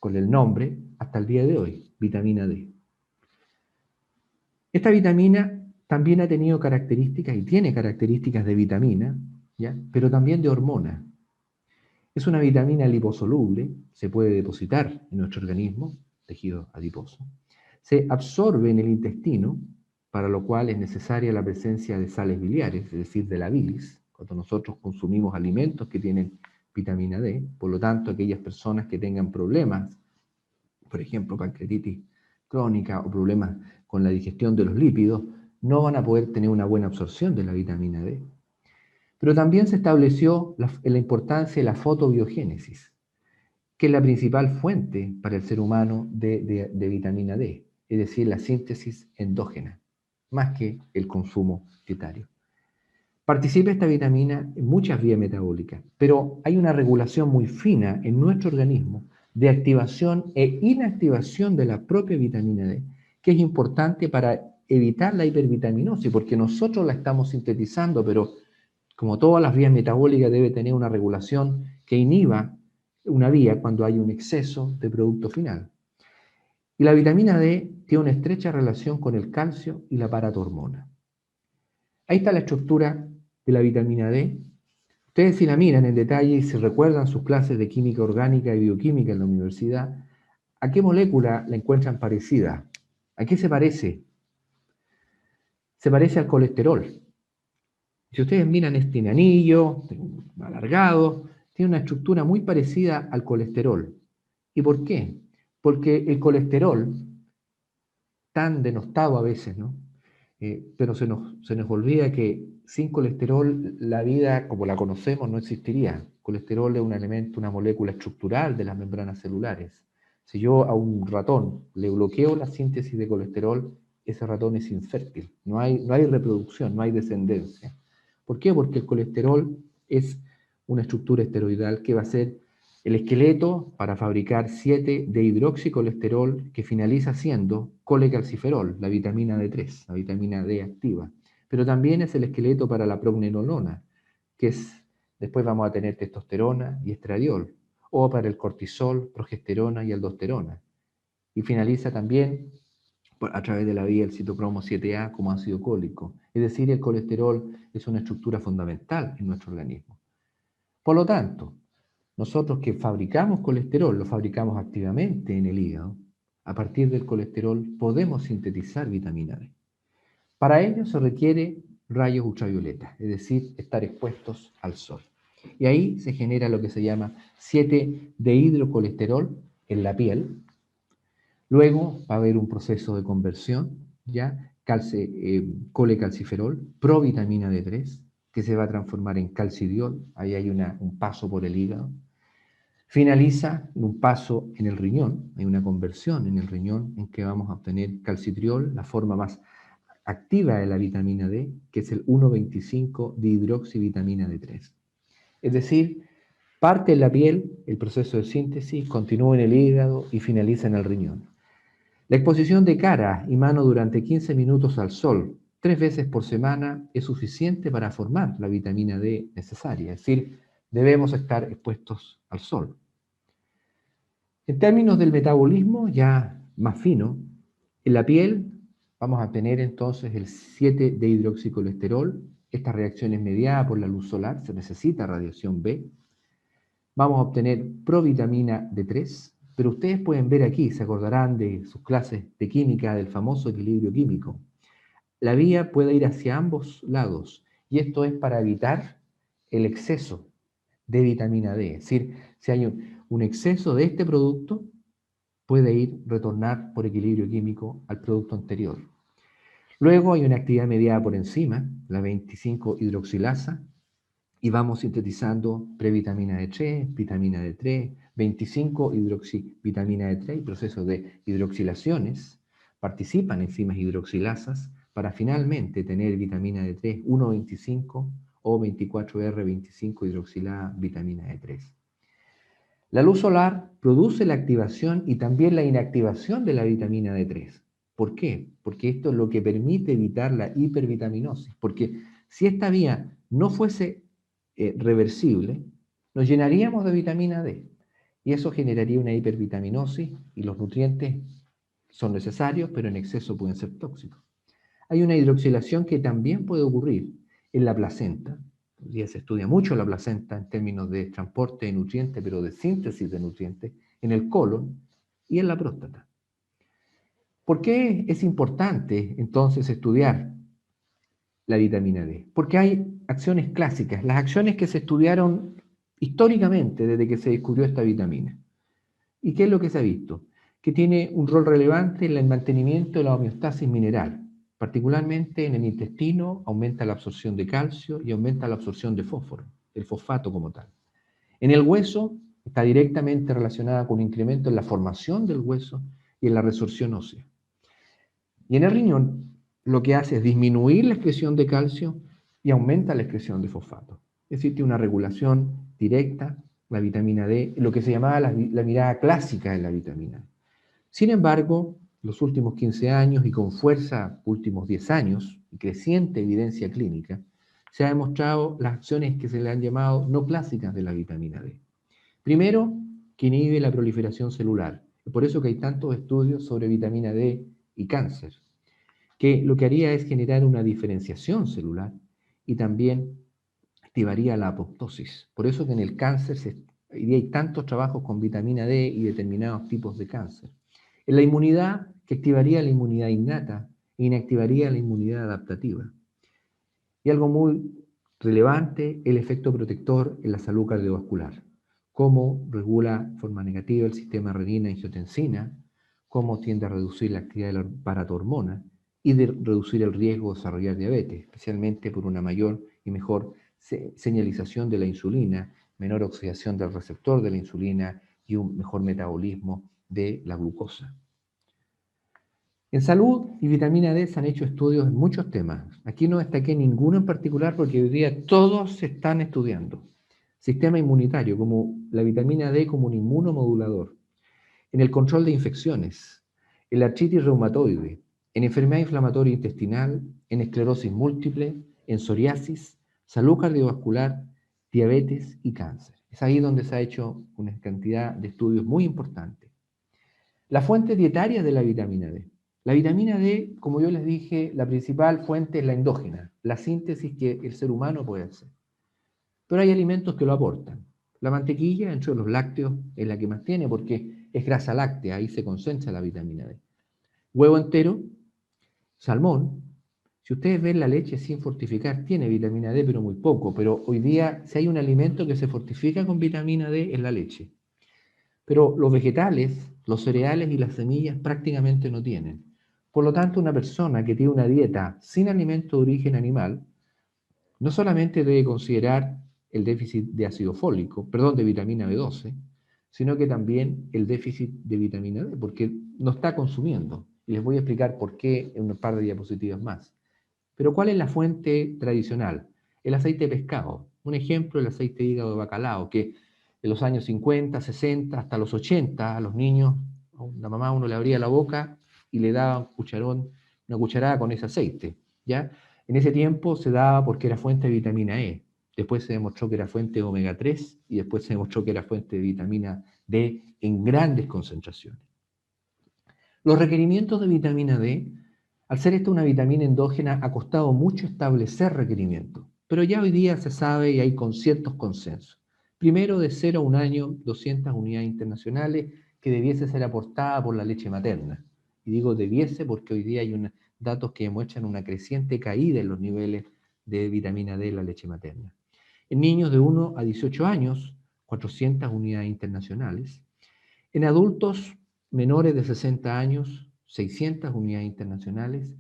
con el nombre hasta el día de hoy, vitamina D. Esta vitamina también ha tenido características y tiene características de vitamina, ¿ya? Pero también de hormona. Es una vitamina liposoluble, se puede depositar en nuestro organismo, tejido adiposo. Se absorbe en el intestino, para lo cual es necesaria la presencia de sales biliares, es decir, de la bilis, cuando nosotros consumimos alimentos que tienen vitamina D. Por lo tanto, aquellas personas que tengan problemas, por ejemplo, pancreatitis crónica o problemas con la digestión de los lípidos, no van a poder tener una buena absorción de la vitamina D. Pero también se estableció la importancia de la fotobiogénesis, que es la principal fuente para el ser humano de vitamina D, es decir, la síntesis endógena, más que el consumo dietario. Participa esta vitamina en muchas vías metabólicas, pero hay una regulación muy fina en nuestro organismo de activación e inactivación de la propia vitamina D, que es importante para evitar la hipervitaminosis, porque nosotros la estamos sintetizando, pero como todas las vías metabólicas debe tener una regulación que inhiba una vía cuando hay un exceso de producto final. Y la vitamina D tiene una estrecha relación con el calcio y la paratormona. Ahí está la estructura de la vitamina D. Ustedes si la miran en detalle y si recuerdan sus clases de química orgánica y bioquímica en la universidad, ¿a qué molécula la encuentran parecida? ¿A qué se parece? Se parece al colesterol. Si ustedes miran este anillo alargado, tiene una estructura muy parecida al colesterol. ¿Y por qué? Porque el colesterol, tan denostado a veces, ¿no? Pero se nos olvida que sin colesterol la vida como la conocemos no existiría. Colesterol es un elemento, una molécula estructural de las membranas celulares. Si yo a un ratón le bloqueo la síntesis de colesterol, ese ratón es infértil. No hay reproducción, no hay descendencia. ¿Por qué? Porque el colesterol es una estructura esteroidal que va a ser el esqueleto para fabricar 7-dehidroxicolesterol que finaliza siendo colecalciferol, la vitamina D3, la vitamina D activa. Pero también es el esqueleto para la pregnenolona, que es, después vamos a tener testosterona y estradiol, o para el cortisol, progesterona y aldosterona. Y finaliza también a través de la vía del citocromo 7A como ácido cólico. Es decir, el colesterol es una estructura fundamental en nuestro organismo. Por lo tanto, nosotros que fabricamos colesterol, lo fabricamos activamente en el hígado, a partir del colesterol podemos sintetizar vitamina D. Para ello se requiere rayos ultravioleta, es decir, estar expuestos al sol. Y ahí se genera lo que se llama 7-dehidrocolesterol en la piel. Luego va a haber un proceso de conversión, ya, colecalciferol, provitamina D3, que se va a transformar en calcidiol, ahí hay un paso por el hígado. Finaliza en un paso en el riñón, hay una conversión en el riñón en que vamos a obtener calcitriol, la forma más activa de la vitamina D, que es el 1,25-dihidroxivitamina D3. Es decir, parte en la piel, el proceso de síntesis, continúa en el hígado y finaliza en el riñón. La exposición de cara y mano durante 15 minutos al sol, 3 veces por semana, es suficiente para formar la vitamina D necesaria, es decir, debemos estar expuestos al sol. En términos del metabolismo ya más fino, en la piel vamos a tener entonces el 7-dehidroxicolesterol. Esta reacción es mediada por la luz solar, se necesita radiación B. Vamos a obtener provitamina D3, pero ustedes pueden ver aquí, se acordarán de sus clases de química, del famoso equilibrio químico. La vía puede ir hacia ambos lados, y esto es para evitar el exceso de vitamina D. Es decir, si hay un exceso de este producto, puede retornar por equilibrio químico al producto anterior. Luego hay una actividad mediada por enzima, la 25-hidroxilasa, y vamos sintetizando previtamina D3, vitamina D3, 25-hidroxivitamina D3, y procesos de hidroxilaciones. Participan enzimas hidroxilasas para finalmente tener vitamina D3, 1,25 o 24R25 hidroxilada vitamina D3. La luz solar produce la activación y también la inactivación de la vitamina D3. ¿Por qué? Porque esto es lo que permite evitar la hipervitaminosis. Porque si esta vía no fuese reversible, nos llenaríamos de vitamina D. Y eso generaría una hipervitaminosis y los nutrientes son necesarios, pero en exceso pueden ser tóxicos. Hay una hidroxilación que también puede ocurrir en la placenta. Hoy día se estudia mucho la placenta en términos de transporte de nutrientes, pero de síntesis de nutrientes, en el colon y en la próstata. ¿Por qué es importante entonces estudiar la vitamina D? Porque hay acciones clásicas, las acciones que se estudiaron históricamente desde que se descubrió esta vitamina. ¿Y qué es lo que se ha visto? Que tiene un rol relevante en el mantenimiento de la homeostasis mineral. Particularmente en el intestino aumenta la absorción de calcio y aumenta la absorción de fósforo, el fosfato como tal. En el hueso está directamente relacionada con un incremento en la formación del hueso y en la resorción ósea. Y en el riñón lo que hace es disminuir la excreción de calcio y aumenta la excreción de fosfato. Existe una regulación directa, la vitamina D, lo que se llamaba la mirada clásica de la vitamina. Sin embargo, los últimos 15 años y con fuerza últimos 10 años, y creciente evidencia clínica, se ha demostrado las acciones que se le han llamado no clásicas de la vitamina D. Primero, que inhibe la proliferación celular. Es por eso que hay tantos estudios sobre vitamina D y cáncer, que lo que haría es generar una diferenciación celular y también activaría la apoptosis. Por eso que en el cáncer hoy hay tantos trabajos con vitamina D y determinados tipos de cáncer. En la inmunidad, que activaría la inmunidad innata e inactivaría la inmunidad adaptativa. Y algo muy relevante, el efecto protector en la salud cardiovascular. Cómo regula de forma negativa el sistema renina-angiotensina, cómo tiende a reducir la actividad de la paratormona y de reducir el riesgo de desarrollar diabetes, especialmente por una mayor y mejor señalización de la insulina, menor oxidación del receptor de la insulina y un mejor metabolismo de la glucosa. En salud y vitamina D se han hecho estudios en muchos temas. Aquí no destaqué ninguno en particular porque hoy día todos se están estudiando. Sistema inmunitario, como la vitamina D como un inmunomodulador. En el control de infecciones, en la artritis reumatoide, en enfermedad inflamatoria intestinal, en esclerosis múltiple, en psoriasis, salud cardiovascular, diabetes y cáncer. Es ahí donde se ha hecho una cantidad de estudios muy importantes. La fuente dietaria de la vitamina D. La vitamina D, como yo les dije, la principal fuente es la endógena, la síntesis que el ser humano puede hacer. Pero hay alimentos que lo aportan. La mantequilla, entre los lácteos, es la que más tiene porque es grasa láctea, ahí se concentra la vitamina D. Huevo entero, salmón. Si ustedes ven la leche sin fortificar, tiene vitamina D, pero muy poco. Pero hoy día, si hay un alimento que se fortifica con vitamina D, es la leche. Pero los vegetales, los cereales y las semillas prácticamente no tienen. Por lo tanto, una persona que tiene una dieta sin alimento de origen animal, no solamente debe considerar el déficit de ácido fólico, perdón, de vitamina B12, sino que también el déficit de vitamina D, porque no está consumiendo. Y les voy a explicar por qué en un par de diapositivas más. Pero ¿cuál es la fuente tradicional? El aceite de pescado. Un ejemplo, el aceite de hígado de bacalao, que en los años 50, 60, hasta los 80, a los niños, a la mamá uno le abría la boca y le daba un cucharón, una cucharada con ese aceite, ¿ya? En ese tiempo se daba porque era fuente de vitamina E. Después se demostró que era fuente de omega 3 y después se demostró que era fuente de vitamina D en grandes concentraciones. Los requerimientos de vitamina D, al ser esta una vitamina endógena, ha costado mucho establecer requerimientos, pero ya hoy día se sabe y hay ciertos consensos. Primero, de 0 a 1 año, 200 unidades internacionales que debiese ser aportada por la leche materna. Y digo debiese porque hoy día hay datos que demuestran una creciente caída en los niveles de vitamina D en la leche materna. En niños de 1 a 18 años, 400 unidades internacionales. En adultos menores de 60 años, 600 unidades internacionales.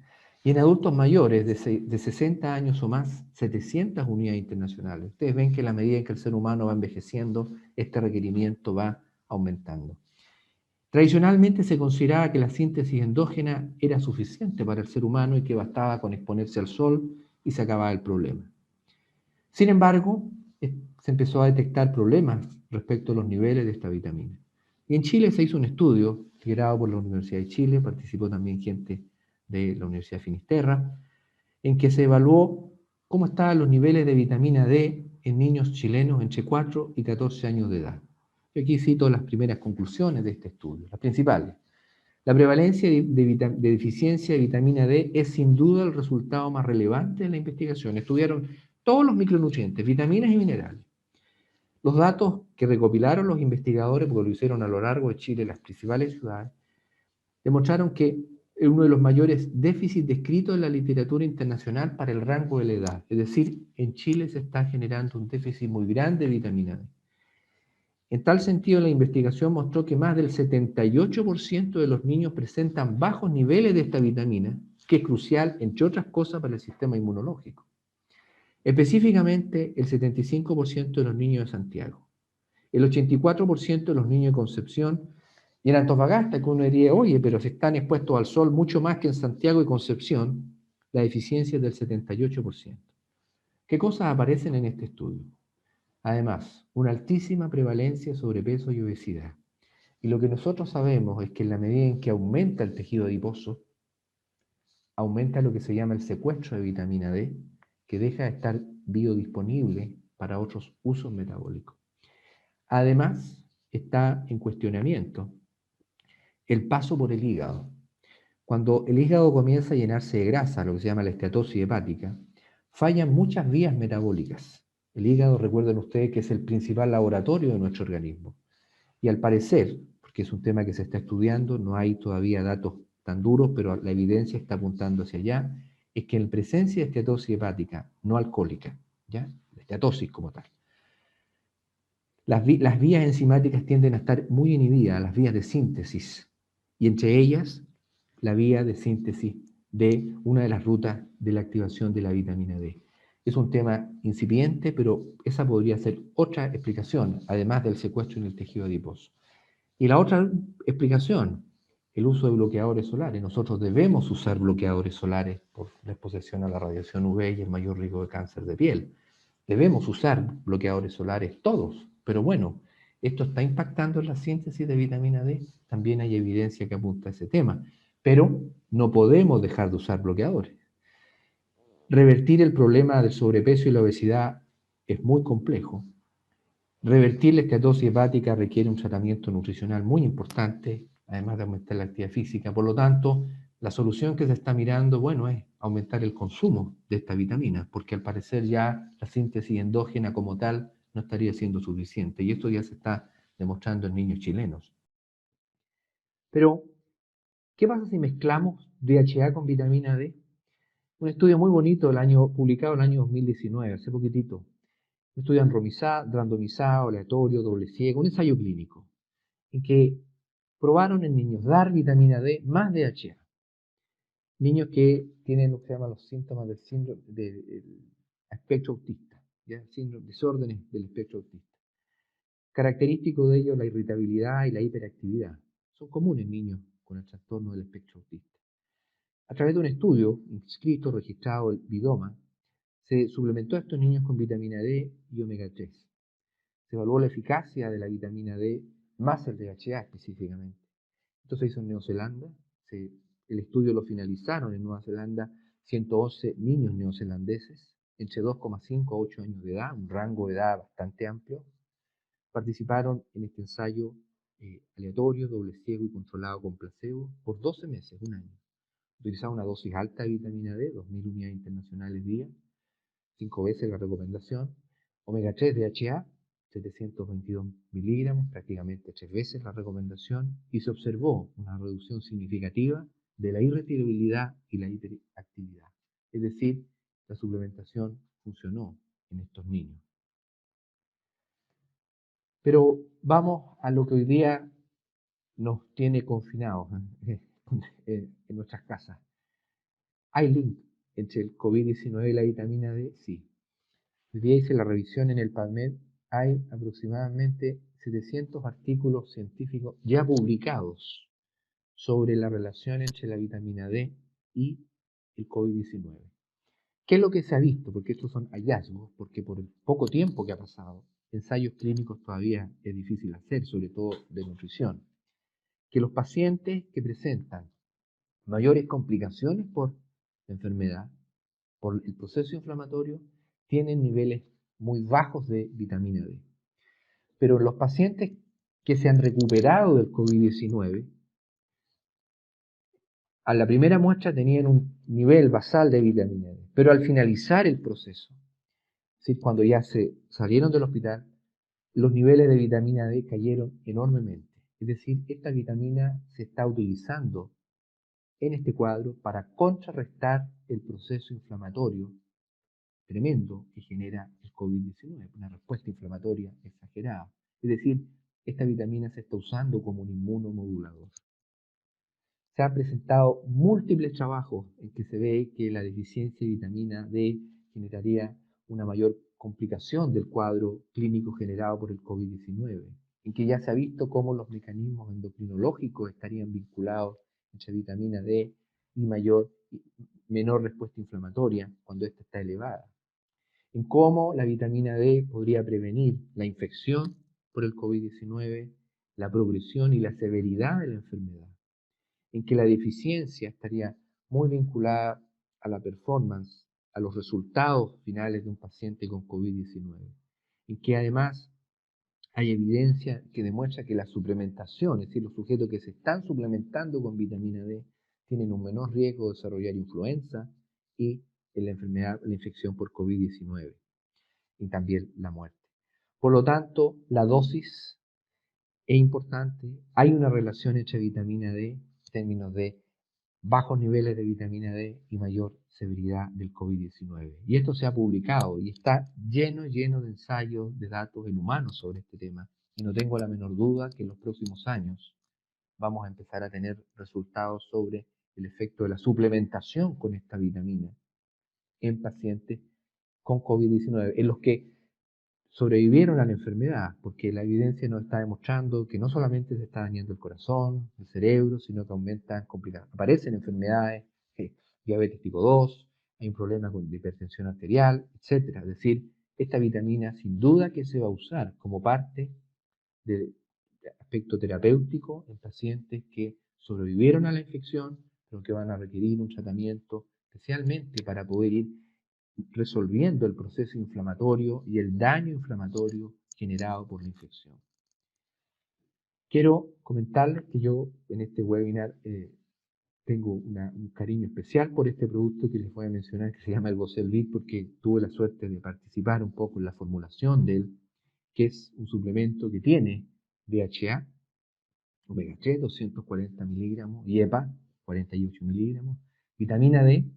Y en adultos mayores de 60 años o más, 700 unidades internacionales. Ustedes ven que a la medida en que el ser humano va envejeciendo, este requerimiento va aumentando. Tradicionalmente se consideraba que la síntesis endógena era suficiente para el ser humano y que bastaba con exponerse al sol y se acababa el problema. Sin embargo, se empezó a detectar problemas respecto a los niveles de esta vitamina. Y en Chile se hizo un estudio liderado por la Universidad de Chile, participó también gente de la Universidad de Finisterra, en que se evaluó cómo estaban los niveles de vitamina D en niños chilenos entre 4 y 14 años de edad. Yo aquí cito las primeras conclusiones de este estudio, las principales. La prevalencia de deficiencia de vitamina D es sin duda el resultado más relevante de la investigación. Estudiaron todos los micronutrientes, vitaminas y minerales. Los datos que recopilaron los investigadores, porque lo hicieron a lo largo de Chile, las principales ciudades, demostraron que es uno de los mayores déficits descritos en la literatura internacional para el rango de la edad. Es decir, en Chile se está generando un déficit muy grande de vitamina D. En tal sentido, la investigación mostró que más del 78% de los niños presentan bajos niveles de esta vitamina, que es crucial, entre otras cosas, para el sistema inmunológico. Específicamente, el 75% de los niños de Santiago, el 84% de los niños de Concepción, y en Antofagasta, que uno diría, oye, pero se están expuestos al sol mucho más que en Santiago y Concepción, la deficiencia es del 78%. ¿Qué cosas aparecen en este estudio? Además, una altísima prevalencia de sobrepeso y obesidad. Y lo que nosotros sabemos es que en la medida en que aumenta el tejido adiposo, aumenta lo que se llama el secuestro de vitamina D, que deja de estar biodisponible para otros usos metabólicos. Además, está en cuestionamiento el paso por el hígado. Cuando el hígado comienza a llenarse de grasa, lo que se llama la esteatosis hepática, fallan muchas vías metabólicas. El hígado, recuerden ustedes, que es el principal laboratorio de nuestro organismo. Y al parecer, porque es un tema que se está estudiando, no hay todavía datos tan duros, pero la evidencia está apuntando hacia allá, es que en presencia de esteatosis hepática no alcohólica, ¿ya? Esteatosis como tal, las vías enzimáticas tienden a estar muy inhibidas, las vías de síntesis, y entre ellas la vía de síntesis de una de las rutas de la activación de la vitamina D. Es un tema incipiente, pero esa podría ser otra explicación, además del secuestro en el tejido adiposo. Y la otra explicación, el uso de bloqueadores solares. Nosotros debemos usar bloqueadores solares por la exposición a la radiación UV y el mayor riesgo de cáncer de piel. Debemos usar bloqueadores solares todos, pero bueno, esto está impactando en la síntesis de vitamina D. También hay evidencia que apunta a ese tema, pero no podemos dejar de usar bloqueadores. Revertir el problema del sobrepeso y la obesidad es muy complejo. Revertir la esteatosis hepática requiere un tratamiento nutricional muy importante, además de aumentar la actividad física. Por lo tanto, la solución que se está mirando, bueno, es aumentar el consumo de esta vitamina, porque al parecer ya la síntesis endógena como tal no estaría siendo suficiente. Y esto ya se está demostrando en niños chilenos. Pero, ¿qué pasa si mezclamos DHA con vitamina D? Un estudio muy bonito publicado el año 2019, hace poquitito. Un estudio randomizado, aleatorio, doble ciego, un ensayo clínico, en que probaron en niños dar vitamina D más DHA. Niños que tienen lo que se llama los síntomas del síndrome del espectro autista, ¿ya? Desórdenes del espectro autista. Característico de ello la irritabilidad y la hiperactividad. Son comunes en niños con el trastorno del espectro autista. A través de un estudio inscrito, registrado, el Bidoma, se suplementó a estos niños con vitamina D y omega 3. Se evaluó la eficacia de la vitamina D más el DHA específicamente. Esto se hizo en Nueva Zelanda. El estudio lo finalizaron en Nueva Zelanda 111 niños neozelandeses entre 2,5 a 8 años de edad, un rango de edad bastante amplio. Participaron en este ensayo aleatorio, doble ciego y controlado con placebo por 12 meses, un año. Utilizaban una dosis alta de vitamina D, 2.000 unidades internacionales día, 5 veces la recomendación. Omega 3 DHA, 722 miligramos, prácticamente 3 veces la recomendación, y se observó una reducción significativa de la irritabilidad y la hiperactividad. Es decir, la suplementación funcionó en estos niños. Pero vamos a lo que hoy día nos tiene confinados en nuestras casas. ¿Hay link entre el COVID-19 y la vitamina D? Sí. Hoy día hice la revisión en el PubMed hay aproximadamente 700 artículos científicos ya publicados sobre la relación entre la vitamina D y el COVID-19. ¿Qué es lo que se ha visto? Porque estos son hallazgos, porque por el poco tiempo que ha pasado, ensayos clínicos todavía es difícil hacer, sobre todo de nutrición, que los pacientes que presentan mayores complicaciones por la enfermedad, por el proceso inflamatorio, tienen niveles muy bajos de vitamina D. Pero los pacientes que se han recuperado del COVID-19, a la primera muestra tenían un nivel basal de vitamina D, pero al finalizar el proceso, es decir, cuando ya se salieron del hospital, los niveles de vitamina D cayeron enormemente. Es decir, esta vitamina se está utilizando en este cuadro para contrarrestar el proceso inflamatorio tremendo que genera el COVID-19, una respuesta inflamatoria exagerada. Es decir, esta vitamina se está usando como un inmunomodulador. Se han presentado múltiples trabajos en que se ve que la deficiencia de vitamina D generaría una mayor complicación del cuadro clínico generado por el COVID-19, en que ya se ha visto cómo los mecanismos endocrinológicos estarían vinculados entre vitamina D y menor respuesta inflamatoria cuando ésta está elevada, en cómo la vitamina D podría prevenir la infección por el COVID-19, la progresión y la severidad de la enfermedad, en que la deficiencia estaría muy vinculada a la performance, a los resultados finales de un paciente con COVID-19, en que además hay evidencia que demuestra que la suplementación, es decir, los sujetos que se están suplementando con vitamina D, tienen un menor riesgo de desarrollar influenza y la enfermedad, la infección por COVID-19 y también la muerte. Por lo tanto, la dosis es importante. Hay una relación entre vitamina D en términos de bajos niveles de vitamina D y mayor severidad del COVID-19. Y esto se ha publicado y está lleno de ensayos, de datos en humanos sobre este tema. Y no tengo la menor duda que en los próximos años vamos a empezar a tener resultados sobre el efecto de la suplementación con esta vitamina en pacientes con COVID-19, en los que sobrevivieron a la enfermedad, porque la evidencia nos está demostrando que no solamente se está dañando el corazón, el cerebro, sino que aumentan complicaciones. Aparecen enfermedades, diabetes tipo 2, hay un problema con la hipertensión arterial, etcétera. Es decir, esta vitamina sin duda que se va a usar como parte del aspecto terapéutico en pacientes que sobrevivieron a la infección, pero que van a requerir un tratamiento especialmente para poder ir resolviendo el proceso inflamatorio y el daño inflamatorio generado por la infección. Quiero comentarles que yo en este webinar tengo un cariño especial por este producto que les voy a mencionar, que se llama el Bocelvit, porque tuve la suerte de participar un poco en la formulación de él, que es un suplemento que tiene DHA, omega 3, 240 miligramos, y EPA, 48 miligramos, vitamina D,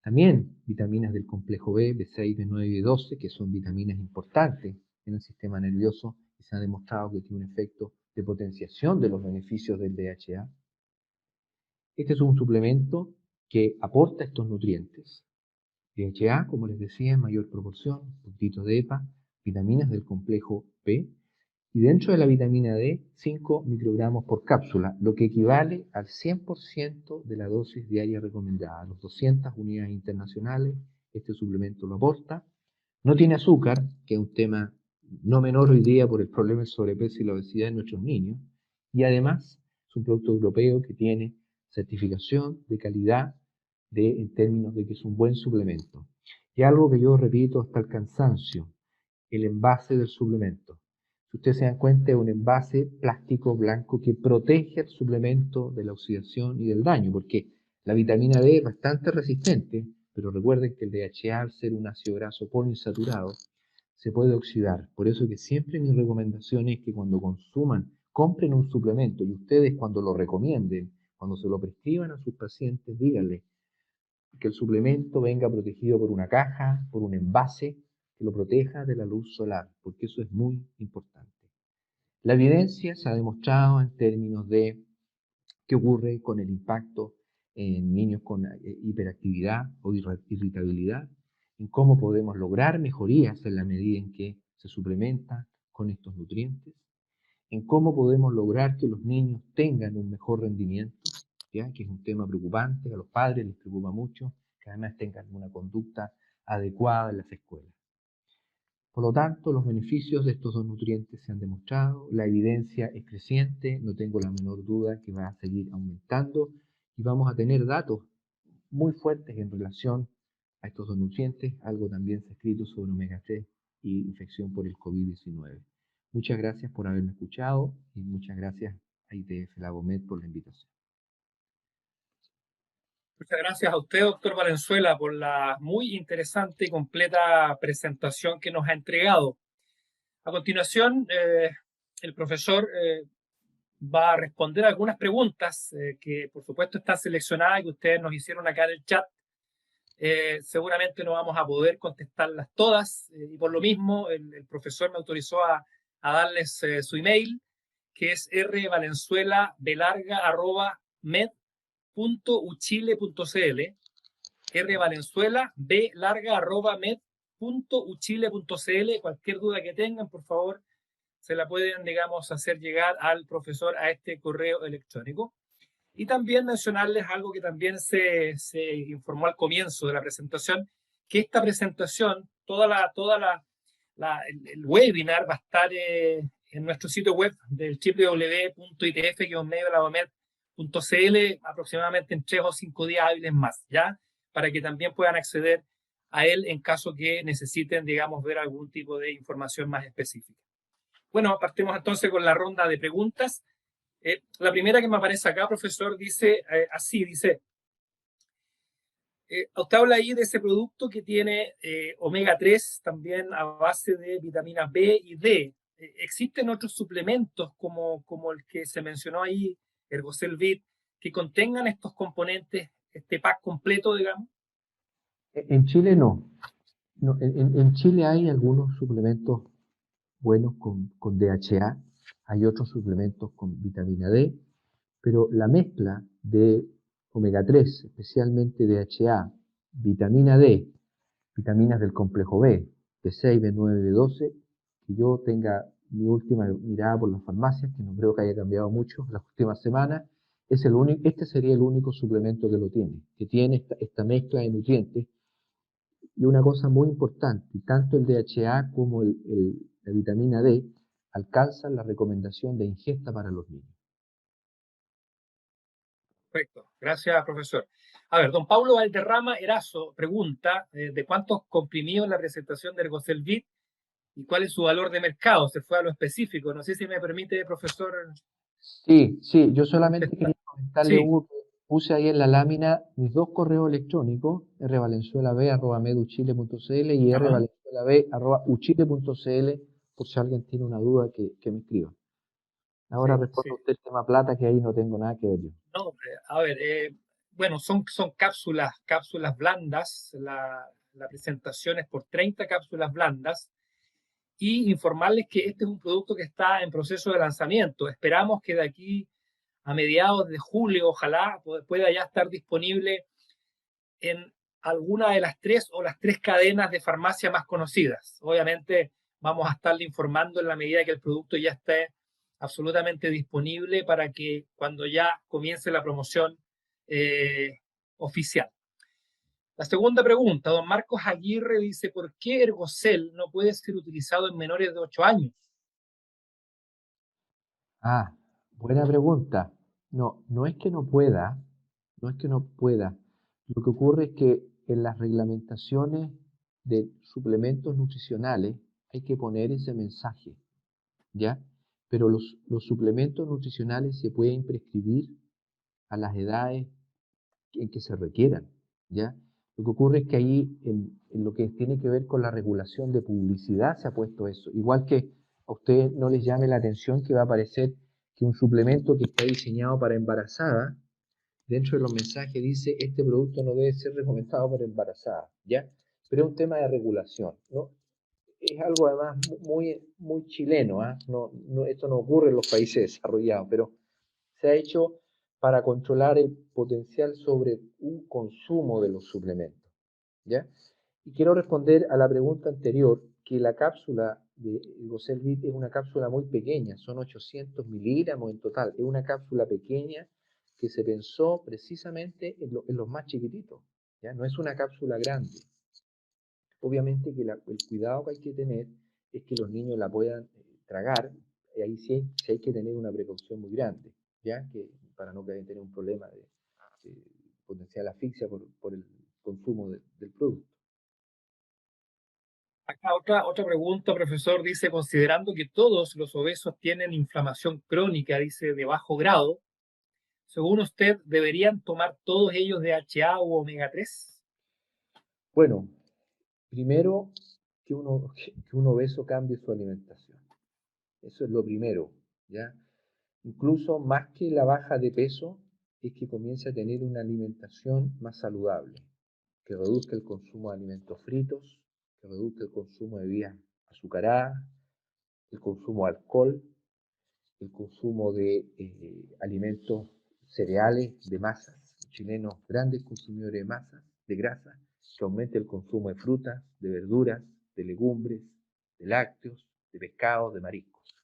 también vitaminas del complejo B, B6, B9 y B12, que son vitaminas importantes en el sistema nervioso y se ha demostrado que tiene un efecto de potenciación de los beneficios del DHA. Este es un suplemento que aporta estos nutrientes. DHA, como les decía, en mayor proporción, un poquito de EPA, vitaminas del complejo B, y dentro de la vitamina D, 5 microgramos por cápsula, lo que equivale al 100% de la dosis diaria recomendada. A las 200 unidades internacionales, este suplemento lo aporta. No tiene azúcar, que es un tema no menor hoy día por el problema del sobrepeso y la obesidad en nuestros niños. Y además, es un producto europeo que tiene certificación de calidad en términos de que es un buen suplemento. Y algo que yo repito hasta el cansancio, el envase del suplemento. Si ustedes se dan cuenta, es un envase plástico blanco que protege el suplemento de la oxidación y del daño, porque la vitamina D es bastante resistente, pero recuerden que el DHA, al ser un ácido graso poliinsaturado, se puede oxidar. Por eso que siempre mi recomendación es que cuando consuman, compren un suplemento y ustedes cuando lo recomienden, cuando se lo prescriban a sus pacientes, díganle que el suplemento venga protegido por una caja, por un envase, que lo proteja de la luz solar, porque eso es muy importante. La evidencia se ha demostrado en términos de qué ocurre con el impacto en niños con hiperactividad o irritabilidad, en cómo podemos lograr mejorías en la medida en que se suplementa con estos nutrientes, en cómo podemos lograr que los niños tengan un mejor rendimiento, ¿ya? Que es un tema preocupante, a los padres les preocupa mucho, que además tengan una conducta adecuada en las escuelas. Por lo tanto, los beneficios de estos dos nutrientes se han demostrado, la evidencia es creciente, no tengo la menor duda que va a seguir aumentando y vamos a tener datos muy fuertes en relación a estos dos nutrientes. Algo también se ha escrito sobre omega 3 y infección por el COVID-19. Muchas gracias por haberme escuchado y muchas gracias a ITF Labomed por la invitación.
Muchas gracias a usted, doctor Valenzuela, por la muy interesante y completa presentación que nos ha entregado. A continuación, el profesor va a responder algunas preguntas que, por supuesto, están seleccionadas y que ustedes nos hicieron acá en el chat. Seguramente no vamos a poder contestarlas todas y por lo mismo el profesor me autorizó a darles su email, que es rvalenzuela@med.uchile.cl, rvalenzuela@med.uchile.cl. Cualquier duda que tengan, por favor, se la pueden, digamos, hacer llegar al profesor a este correo electrónico. Y también mencionarles algo que también se informó al comienzo de la presentación, que esta presentación, el webinar va a estar en nuestro sitio web del www.itf-labomed.cl aproximadamente en 3 o 5 días hábiles más, ¿ya? Para que también puedan acceder a él en caso que necesiten, digamos, ver algún tipo de información más específica. Bueno, partimos entonces con la ronda de preguntas. La primera que me aparece acá, profesor, dice así, dice, usted habla ahí de ese producto que tiene omega 3 también a base de vitaminas B y D. ¿Existen otros suplementos como el que se mencionó ahí, Ergocelvit, que contengan estos componentes, este pack completo, digamos?
En Chile no. En Chile hay algunos suplementos buenos con DHA, hay otros suplementos con vitamina D, pero la mezcla de omega 3, especialmente DHA, vitamina D, vitaminas del complejo B, B6, B9, B12, que yo tenga mi última mirada por las farmacias, que no creo que haya cambiado mucho las últimas semanas, este sería el único suplemento que tiene esta mezcla de nutrientes. Y una cosa muy importante, tanto el DHA como la vitamina D alcanzan la recomendación de ingesta para los niños.
Perfecto, gracias, profesor. A ver, don Paulo Valderrama Erazo pregunta de cuántos comprimidos en la presentación de Ergocelvit y cuál es su valor de mercado. Se fue a lo específico. No sé si me permite, profesor.
Sí, yo solamente quería comentarle,
Sí.
Hugo, que puse ahí en la lámina mis dos correos electrónicos, rvalenzuelab@meduchile.cl y rvalenzuelab@uchile.cl, por si alguien tiene una duda que me escriba. Ahora
Sí,
responde
sí.
usted el tema plata, que ahí no tengo nada que ver yo.
No, a ver, bueno, son cápsulas blandas. La presentación es por 30 cápsulas blandas. Y informarles que este es un producto que está en proceso de lanzamiento. Esperamos que de aquí a mediados de julio, ojalá pueda ya estar disponible en alguna de las 3 o las 3 cadenas de farmacia más conocidas. Obviamente vamos a estarle informando en la medida que el producto ya esté absolutamente disponible para que cuando ya comience la promoción oficial. La segunda pregunta, don Marcos Aguirre dice, ¿por qué Ergocel no puede ser utilizado en menores de 8 años?
Ah, buena pregunta. No es que no pueda, no es que no pueda. Lo que ocurre es que en las reglamentaciones de suplementos nutricionales hay que poner ese mensaje, ¿ya? Pero los suplementos nutricionales se pueden prescribir a las edades en que se requieran, ¿ya? Lo que ocurre es que ahí, en lo que tiene que ver con la regulación de publicidad, se ha puesto eso. Igual que a ustedes no les llame la atención que va a aparecer que un suplemento que está diseñado para embarazada, dentro de los mensajes dice, este producto no debe ser recomendado para embarazada, ¿ya? Pero es un tema de regulación, ¿no? Es algo además muy chileno, ¿ah? Esto no ocurre en los países desarrollados, pero se ha hecho para controlar el potencial sobre un consumo de los suplementos, ¿ya? Y quiero responder a la pregunta anterior, que la cápsula de Goselvit es una cápsula muy pequeña, son 800 miligramos en total, es una cápsula pequeña que se pensó precisamente en los más chiquititos, ¿ya? No es una cápsula grande. Obviamente que el cuidado que hay que tener es que los niños la puedan tragar, y ahí sí hay que tener una precaución muy grande, ¿ya? Que, para no tener un problema de potencial asfixia por el consumo del producto.
Acá otra pregunta, profesor, dice, considerando que todos los obesos tienen inflamación crónica, dice, de bajo grado, según usted, ¿deberían tomar todos ellos DHA u omega 3?
Bueno, primero que un obeso cambie su alimentación. Eso es lo primero, ¿ya? Incluso más que la baja de peso, es que comience a tener una alimentación más saludable, que reduzca el consumo de alimentos fritos, que reduzca el consumo de bebidas azucaradas, el consumo de alcohol, el consumo de alimentos cereales, de masas. Los chilenos, grandes consumidores de masas, de grasa, que aumente el consumo de frutas, de verduras, de legumbres, de lácteos, de pescados, de mariscos.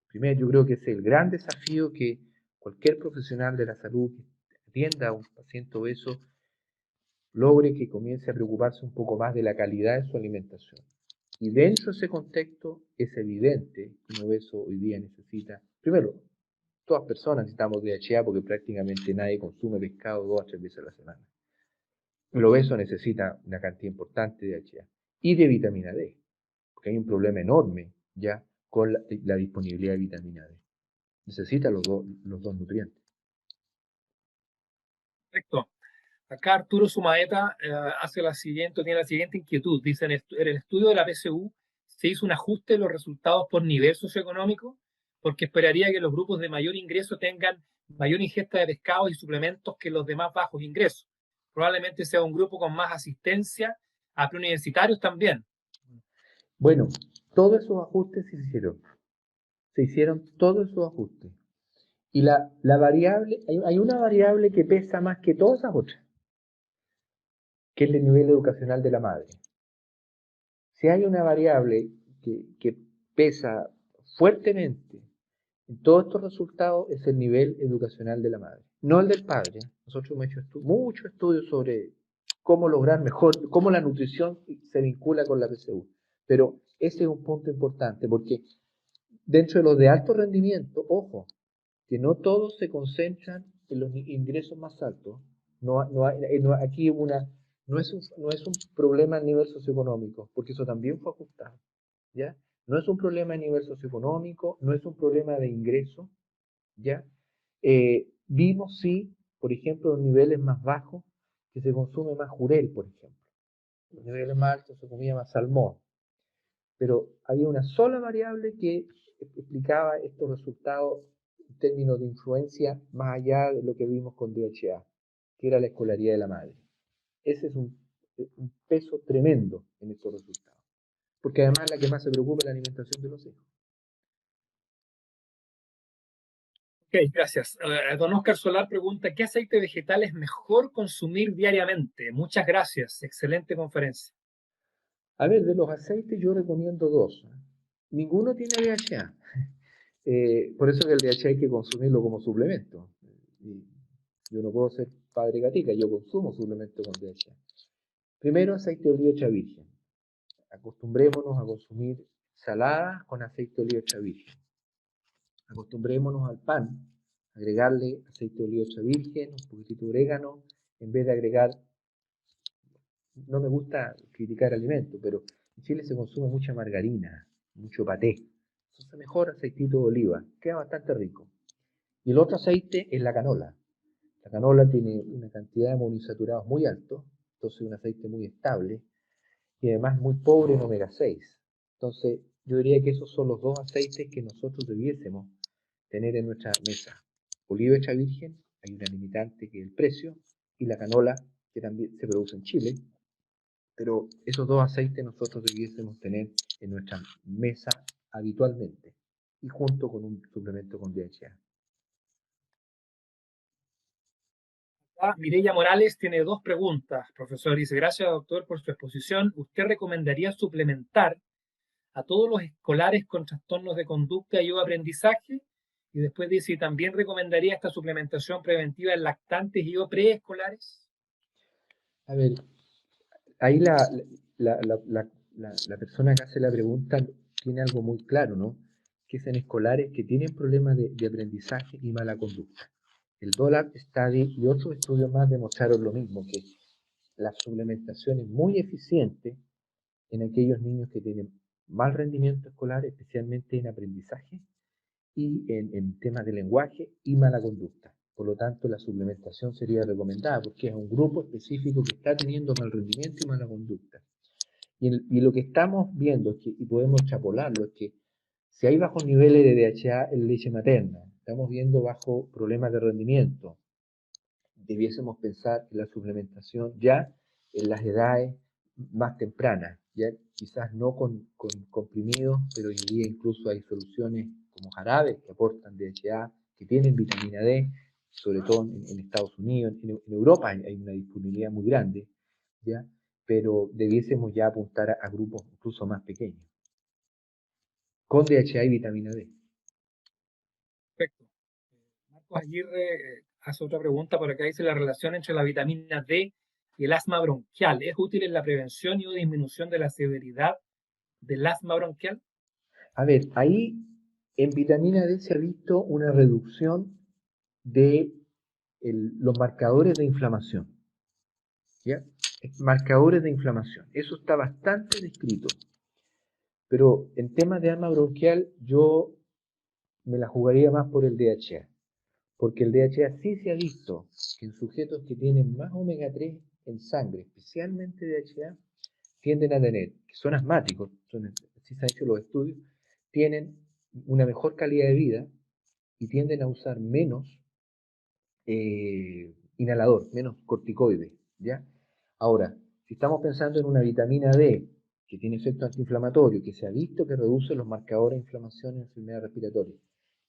Primero, yo creo que es el gran desafío que cualquier profesional de la salud que atienda a un paciente obeso logre que comience a preocuparse un poco más de la calidad de su alimentación. Y dentro de ese contexto es evidente que un obeso hoy día necesita, primero, todas personas necesitamos DHA porque prácticamente nadie consume pescado 2 a 3 veces a la semana. El obeso necesita una cantidad importante de DHA y de vitamina D, porque hay un problema enorme ya con la disponibilidad de vitamina D. Necesita los dos nutrientes.
Perfecto. Acá Arturo Sumaeta tiene la siguiente inquietud. Dice, en el estudio de la PSU se hizo un ajuste de los resultados por nivel socioeconómico, porque esperaría que los grupos de mayor ingreso tengan mayor ingesta de pescados y suplementos que los de más bajos ingresos. Probablemente sea un grupo con más asistencia a preuniversitarios también.
Bueno, todos esos ajustes se hicieron. Se hicieron todos esos ajustes. Y la variable, hay una variable que pesa más que todas esas otras, que es el nivel educacional de la madre. Si hay una variable que pesa fuertemente en todos estos resultados, es el nivel educacional de la madre, no el del padre. Nosotros hemos hecho muchos estudios sobre cómo lograr mejor, cómo la nutrición se vincula con la PSU. Pero ese es un punto importante, porque dentro de los de alto rendimiento, ojo, que no todos se concentran en los ingresos más altos. Aquí no es un problema a nivel socioeconómico, porque eso también fue ajustado, ¿ya? No es un problema a nivel socioeconómico, no es un problema de ingreso, ¿ya? Vimos, sí, por ejemplo, en niveles más bajos, que se consume más jurel, por ejemplo. En los niveles más altos se comía más salmón. Pero había una sola variable que explicaba estos resultados en términos de influencia más allá de lo que vimos con DHA, que era la escolaridad de la madre. Ese es un peso tremendo en estos resultados, porque además la que más se preocupa es la alimentación de los hijos.
Ok, gracias. Don Oscar Solar pregunta, ¿qué aceite vegetal es mejor consumir diariamente? Muchas gracias. Excelente conferencia.
A ver, de los aceites yo recomiendo dos. Ninguno tiene DHA. Por eso que el DHA hay que consumirlo como suplemento. Y yo no puedo ser padre gatica, yo consumo suplemento con DHA. Primero, aceite de oliva extra virgen. Acostumbrémonos a consumir saladas con aceite de oliva extra virgen. Acostumbrémonos al pan, agregarle aceite de oliva extra virgen, un poquitito de orégano, en vez de agregar, no me gusta criticar alimentos, pero en Chile se consume mucha margarina, mucho paté. Entonces mejor aceitito de oliva, queda bastante rico. Y el otro aceite es la canola. La canola tiene una cantidad de monoinsaturados muy alto, entonces es un aceite muy estable y además muy pobre en omega 6. Entonces, yo diría que esos son los dos aceites que nosotros debiésemos tener en nuestra mesa. Oliva extra virgen, hay una limitante que es el precio, y la canola, que también se produce en Chile, pero esos dos aceites nosotros debiésemos tener en nuestra mesa habitualmente, y junto con un suplemento con DHA.
Mireya Morales tiene dos preguntas, profesor. Dice, gracias, doctor, por su exposición. ¿Usted recomendaría suplementar a todos los escolares con trastornos de conducta y o aprendizaje. Y después dice, y también recomendaría esta suplementación preventiva en lactantes y o preescolares.
A ver, ahí la persona que hace la pregunta tiene algo muy claro, ¿no? Que es en escolares que tienen problemas de aprendizaje y mala conducta. El DOLAP Study y otros estudios más demostraron lo mismo, que la suplementación es muy eficiente en aquellos niños que tienen mal rendimiento escolar, especialmente en aprendizaje y en temas de lenguaje y mala conducta. Por lo tanto, la suplementación sería recomendada porque es un grupo específico que está teniendo mal rendimiento y mala conducta. Y lo que estamos viendo, y podemos extrapolarlo, es que si hay bajos niveles de DHA en leche materna, estamos viendo bajo problemas de rendimiento, debiésemos pensar en la suplementación ya en las edades más tempranas, ya quizás no con comprimidos, pero hoy en día incluso hay soluciones como jarabes que aportan DHA, que tienen vitamina D, sobre todo en Estados Unidos, en Europa hay una disponibilidad muy grande, ¿ya? Pero debiésemos ya apuntar a grupos incluso más pequeños, con DHA y vitamina D.
Perfecto. Marcos Aguirre hace otra pregunta por acá. Dice, la relación entre la vitamina D y el asma bronquial, ¿es útil en la prevención y o disminución de la severidad del asma bronquial?
A ver, ahí en vitamina D se ha visto una reducción de los marcadores de inflamación, ¿ya? Marcadores de inflamación. Eso está bastante descrito. Pero en temas de asma bronquial yo me la jugaría más por el DHA. Porque el DHA sí se ha visto que en sujetos que tienen más omega 3 en sangre, especialmente DHA, tienden a tener, que son asmáticos, así se han hecho los estudios, tienen una mejor calidad de vida y tienden a usar menos inhalador, menos corticoides, ¿ya? Ahora, si estamos pensando en una vitamina D que tiene efecto antiinflamatorio, que se ha visto que reduce los marcadores de inflamación en enfermedades respiratorias,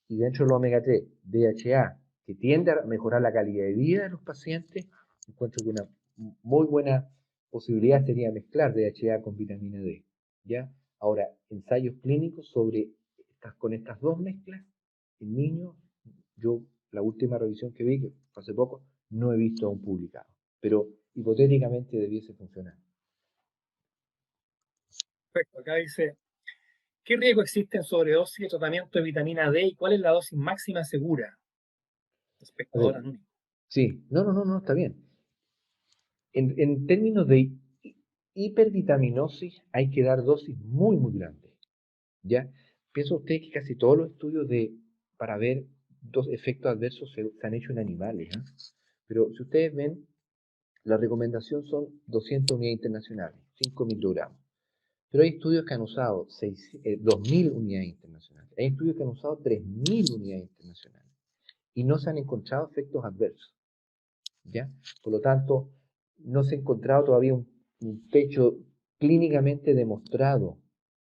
y dentro de los omega 3, DHA, que tiende a mejorar la calidad de vida de los pacientes, encuentro que una muy buena posibilidad sería mezclar DHA con vitamina D, ¿ya? Ahora, ensayos clínicos con estas dos mezclas en niños, yo la última revisión que vi, que fue hace poco, no he visto aún publicado, pero hipotéticamente debiese funcionar.
Perfecto. Acá dice, ¿qué riesgo existe en sobredosis de tratamiento de vitamina D y cuál es la dosis máxima segura?
A ver,
Espectador anónimo.
sí, no, está bien. En términos de hipervitaminosis hay que dar dosis muy grandes, ¿ya? Piensa usted que casi todos los estudios para ver dos efectos adversos se han hecho en animales, ¿eh? Pero si ustedes ven, la recomendación son 200 unidades internacionales, 5 microgramos. Pero hay estudios que han usado 2.000 unidades internacionales. Hay estudios que han usado 3.000 unidades internacionales. Y no se han encontrado efectos adversos, ¿ya? Por lo tanto, no se ha encontrado todavía un techo clínicamente demostrado,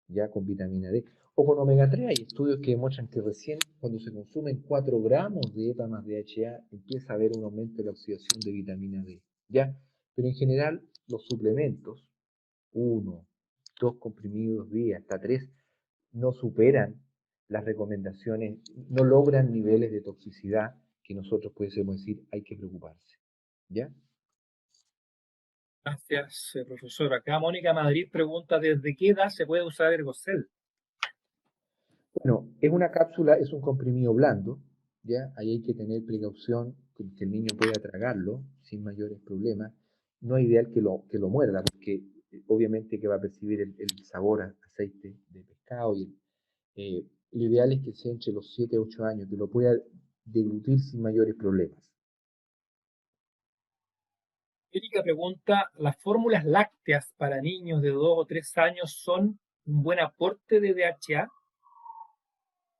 ya con vitamina D. O con omega 3 hay estudios que demuestran que recién cuando se consumen 4 gramos de EPA más DHA empieza a haber un aumento de la oxidación de vitamina D, ¿ya? Pero en general los suplementos, 1, 2 comprimidos día, hasta 3, no superan las recomendaciones, no logran niveles de toxicidad que nosotros pudiésemos decir hay que preocuparse, ¿ya?
Gracias, profesor. Acá Mónica Madrid pregunta, ¿desde qué edad se puede usar Ergocel?
Bueno, es una cápsula, es un comprimido blando, ¿ya? Ahí hay que tener precaución que el niño pueda tragarlo sin mayores problemas. No es ideal que lo muerda, porque obviamente que va a percibir el sabor a aceite de pescado. Lo ideal es que sea entre los 7 y 8 años, que lo pueda deglutir sin mayores problemas.
Erika pregunta, ¿las fórmulas lácteas para niños de 2 o 3 años son un buen aporte de DHA?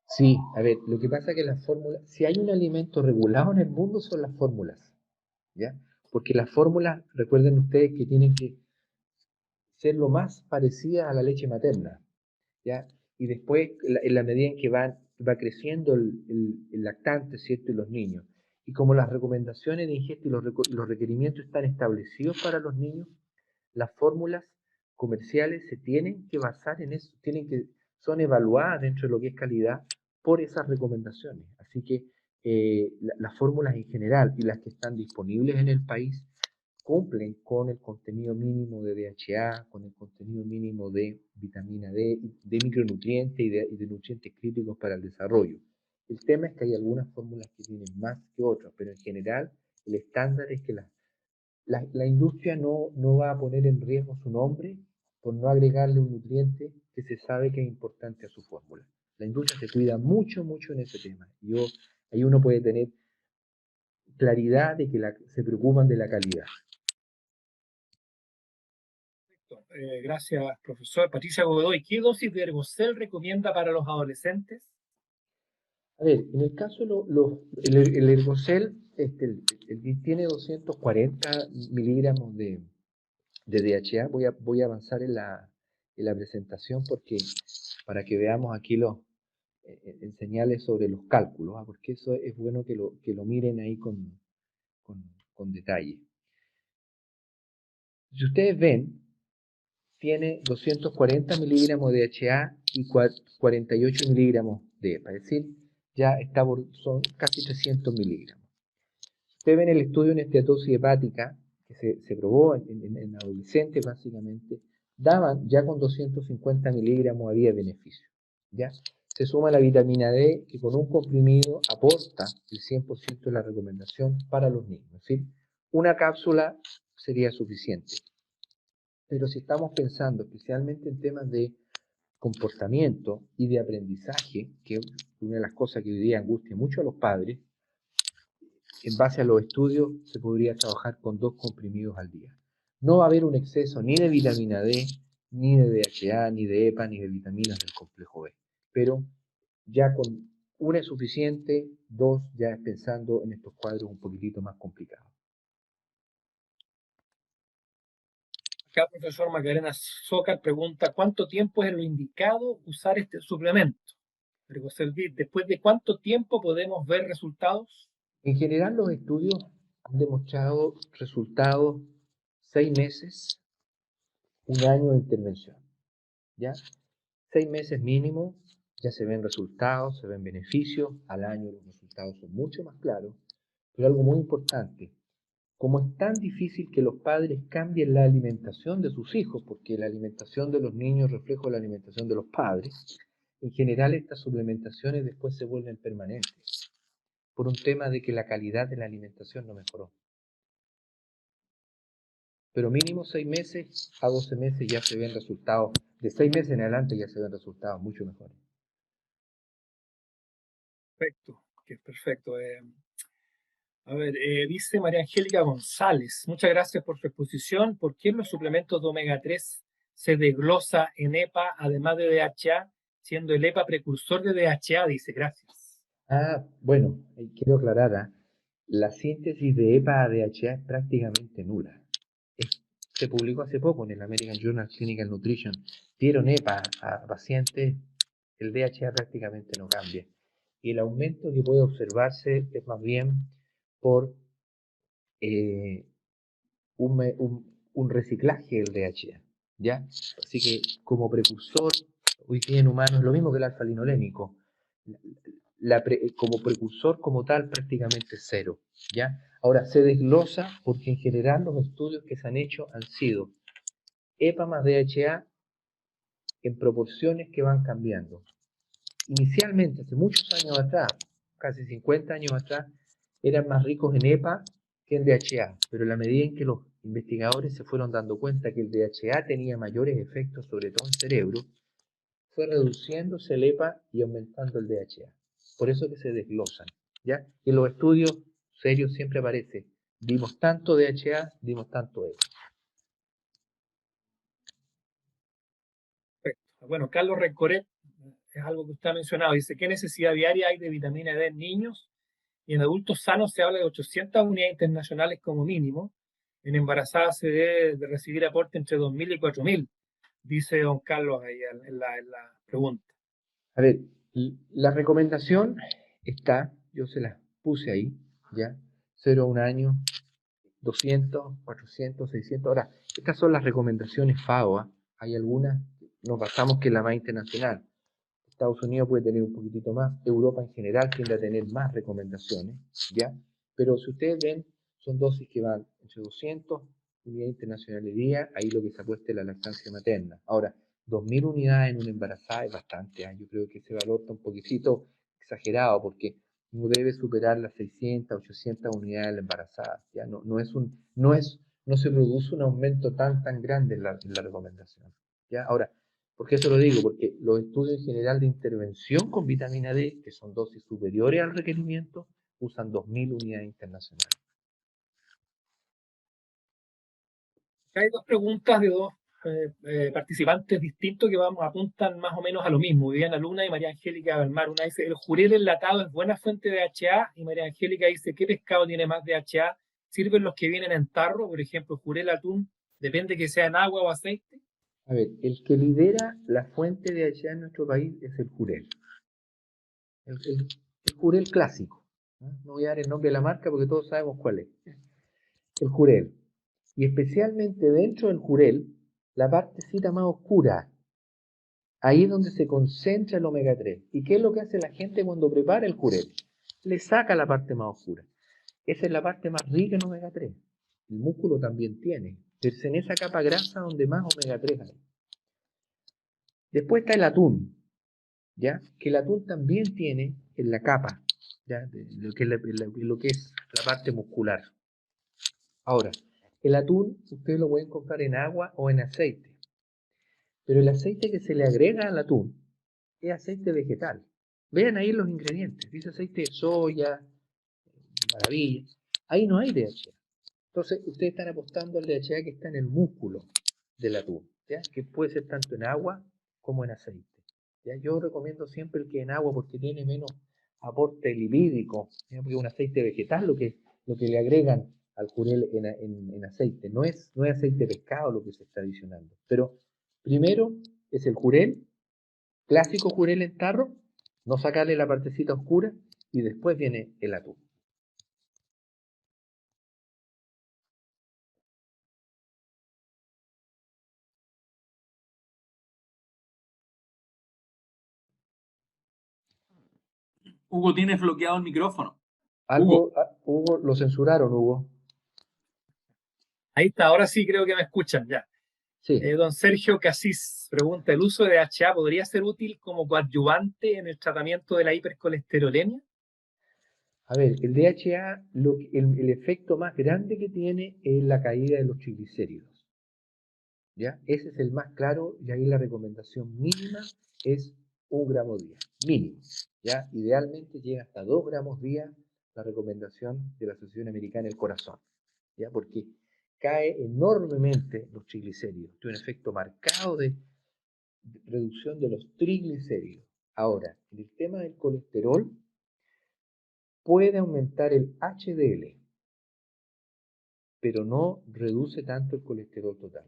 Sí, a ver, lo que pasa es que las fórmulas, si hay un alimento regulado en el mundo son las fórmulas, ¿ya? Porque las fórmulas, recuerden ustedes que tienen que ser lo más parecidas a la leche materna, ¿ya? Y después, en la medida en que va creciendo el lactante, ¿cierto? Y los niños. Y como las recomendaciones de ingesta y los requerimientos están establecidos para los niños, las fórmulas comerciales se tienen que basar en eso, son evaluadas dentro de lo que es calidad por esas recomendaciones. Así que las fórmulas en general y las que están disponibles en el país cumplen con el contenido mínimo de DHA, con el contenido mínimo de vitamina D, de micronutrientes y de nutrientes críticos para el desarrollo. El tema es que hay algunas fórmulas que tienen más que otras, pero en general el estándar es que la industria no va a poner en riesgo su nombre por no agregarle un nutriente que se sabe que es importante a su fórmula. La industria se cuida mucho, mucho en ese tema. Ahí uno puede tener claridad de que se preocupan de la calidad.
Gracias, profesor. Patricia Godoy, ¿qué dosis de Ergocel recomienda para los adolescentes?
A ver, en el caso el Ergocel tiene 240 miligramos de DHA. Voy a avanzar en la presentación para que veamos aquí enseñarles sobre los cálculos, porque eso es bueno que lo miren ahí con detalle. Si ustedes ven, tiene 240 miligramos de DHA y 48 miligramos de EPA, es decir, son casi 300 miligramos. Ustedes ven el estudio en esteatosis hepática, que se probó en adolescentes básicamente, daban ya con 250 miligramos había beneficio, ¿ya? Se suma la vitamina D, que con un comprimido aporta el 100% de la recomendación para los niños, es decir, una cápsula sería suficiente. Pero si estamos pensando especialmente en temas de comportamiento y de aprendizaje, que es una de las cosas que hoy día angustia mucho a los padres, en base a los estudios se podría trabajar con 2 comprimidos al día. No va a haber un exceso ni de vitamina D, ni de DHA, ni de EPA, ni de vitaminas del complejo B. Pero ya con una es suficiente, 2 ya es pensando en estos cuadros un poquitito más complicados.
Acá, profesor Macarena Zócar pregunta, ¿cuánto tiempo es lo indicado usar este suplemento? ¿Después de cuánto tiempo podemos ver resultados?
En general, los estudios han demostrado resultados 6 meses, un año de intervención, ¿ya? 6 meses mínimo, ya se ven resultados, se ven beneficios, al año los resultados son mucho más claros, pero algo muy importante, como es tan difícil que los padres cambien la alimentación de sus hijos, porque la alimentación de los niños refleja la alimentación de los padres, en general estas suplementaciones después se vuelven permanentes, por un tema de que la calidad de la alimentación no mejoró. Pero mínimo 6 meses a 12 meses ya se ven resultados, de 6 meses en adelante ya se ven resultados mucho mejores.
Perfecto, que es perfecto. Dice María Angélica González, muchas gracias por su exposición. ¿Por qué en los suplementos de omega 3 se desglosa en EPA además de DHA, siendo el EPA precursor de DHA? Dice, gracias.
Bueno, quiero aclarar, la síntesis de EPA a DHA es prácticamente nula. Se publicó hace poco en el American Journal of Clinical Nutrition. Dieron EPA a pacientes, el DHA prácticamente no cambia. Y el aumento que puede observarse es más bien por un reciclaje del DHA, ¿ya? Así que como precursor, hoy día en humanos, es lo mismo que el alfa-linolénico. Como precursor como tal prácticamente cero, ¿ya? Ahora, se desglosa porque en general los estudios que se han hecho han sido EPA más DHA en proporciones que van cambiando. Inicialmente, hace muchos años atrás, casi 50 años atrás, eran más ricos en EPA que en DHA, pero a la medida en que los investigadores se fueron dando cuenta que el DHA tenía mayores efectos, sobre todo en cerebro, fue reduciéndose el EPA y aumentando el DHA. Por eso que se desglosan, ¿ya? Y en los estudios serios siempre aparece, dimos tanto DHA, dimos tanto EPA.
Perfecto. Bueno, Carlos Rencoret, es algo que usted ha mencionado, dice, ¿qué necesidad diaria hay de vitamina D en niños? Y en adultos sanos se habla de 800 unidades internacionales como mínimo. En embarazadas se debe de recibir aporte entre 2.000 y 4.000, dice don Carlos ahí en la pregunta.
A ver, la recomendación está, yo se las puse ahí, ¿ya? 0 a 1 año, 200, 400, 600. Ahora, estas son las recomendaciones FAO, Hay algunas, nos basamos que es la más internacional. Estados Unidos puede tener un poquitito más, Europa en general tiende a tener más recomendaciones, ¿ya? Pero si ustedes ven, son dosis que van entre 200 unidades internacionales al día, ahí lo que se apuesta es la lactancia materna. Ahora, 2.000 unidades en una embarazada es bastante, ¿eh? Yo creo que ese valor está un poquitito exagerado, porque no debe superar las 600, 800 unidades en la embarazada, ¿ya? No se produce un aumento tan grande en la recomendación, ¿ya? Ahora, ¿por qué eso lo digo? Porque los estudios en general de intervención con vitamina D, que son dosis superiores al requerimiento, usan 2.000 unidades internacionales.
Hay dos preguntas de dos participantes distintos que apuntan más o menos a lo mismo. Viviana Luna y María Angélica Belmar. Una dice, ¿el jurel enlatado es buena fuente de DHA? Y María Angélica dice, ¿qué pescado tiene más DHA? ¿Sirven los que vienen en tarro? Por ejemplo, jurel atún, depende que sea en agua o aceite.
A ver, el que lidera la fuente de DHA en nuestro país es el jurel. El jurel clásico. No voy a dar el nombre de la marca porque todos sabemos cuál es. El jurel. Y especialmente dentro del jurel, la partecita más oscura. Ahí es donde se concentra el omega 3. ¿Y qué es lo que hace la gente cuando prepara el jurel? Le saca la parte más oscura. Esa es la parte más rica en omega 3. El músculo también tiene. Pero es en esa capa grasa donde más omega 3 hay. Después está el atún, ¿ya? Que el atún también tiene en la capa, ¿ya? De lo que es la parte muscular. Ahora, el atún ustedes lo pueden comprar en agua o en aceite. Pero el aceite que se le agrega al atún es aceite vegetal. Vean ahí los ingredientes. Dice aceite de soya, maravilla. Ahí no hay DHA. Entonces, ustedes están apostando al DHA que está en el músculo del atún, ¿ya? Que puede ser tanto en agua como en aceite, ¿ya? Yo recomiendo siempre el que en agua porque tiene menos aporte lipídico, ¿ya? Porque es un aceite vegetal lo que le agregan al jurel en aceite. No es aceite de pescado lo que se está adicionando. Pero primero es el jurel, clásico jurel en tarro, no sacarle la partecita oscura, y después viene el atún.
Hugo, tienes bloqueado el micrófono.
Algo, Hugo, lo censuraron, Hugo.
Ahí está, ahora sí creo que me escuchan ya.
Sí.
Don Sergio Casís pregunta, ¿el uso de DHA podría ser útil como coadyuvante en el tratamiento de la hipercolesterolemia?
A ver, el DHA, el efecto más grande que tiene es la caída de los triglicéridos, ¿ya? Ese es el más claro y ahí la recomendación mínima es 1 gramo día, mínimo, ¿ya? Idealmente llega hasta 2 gramos día la recomendación de la Asociación Americana del Corazón, ¿ya? Porque cae enormemente los triglicéridos, tiene un efecto marcado de reducción de los triglicéridos. Ahora, en el tema del colesterol, puede aumentar el HDL, pero no reduce tanto el colesterol total.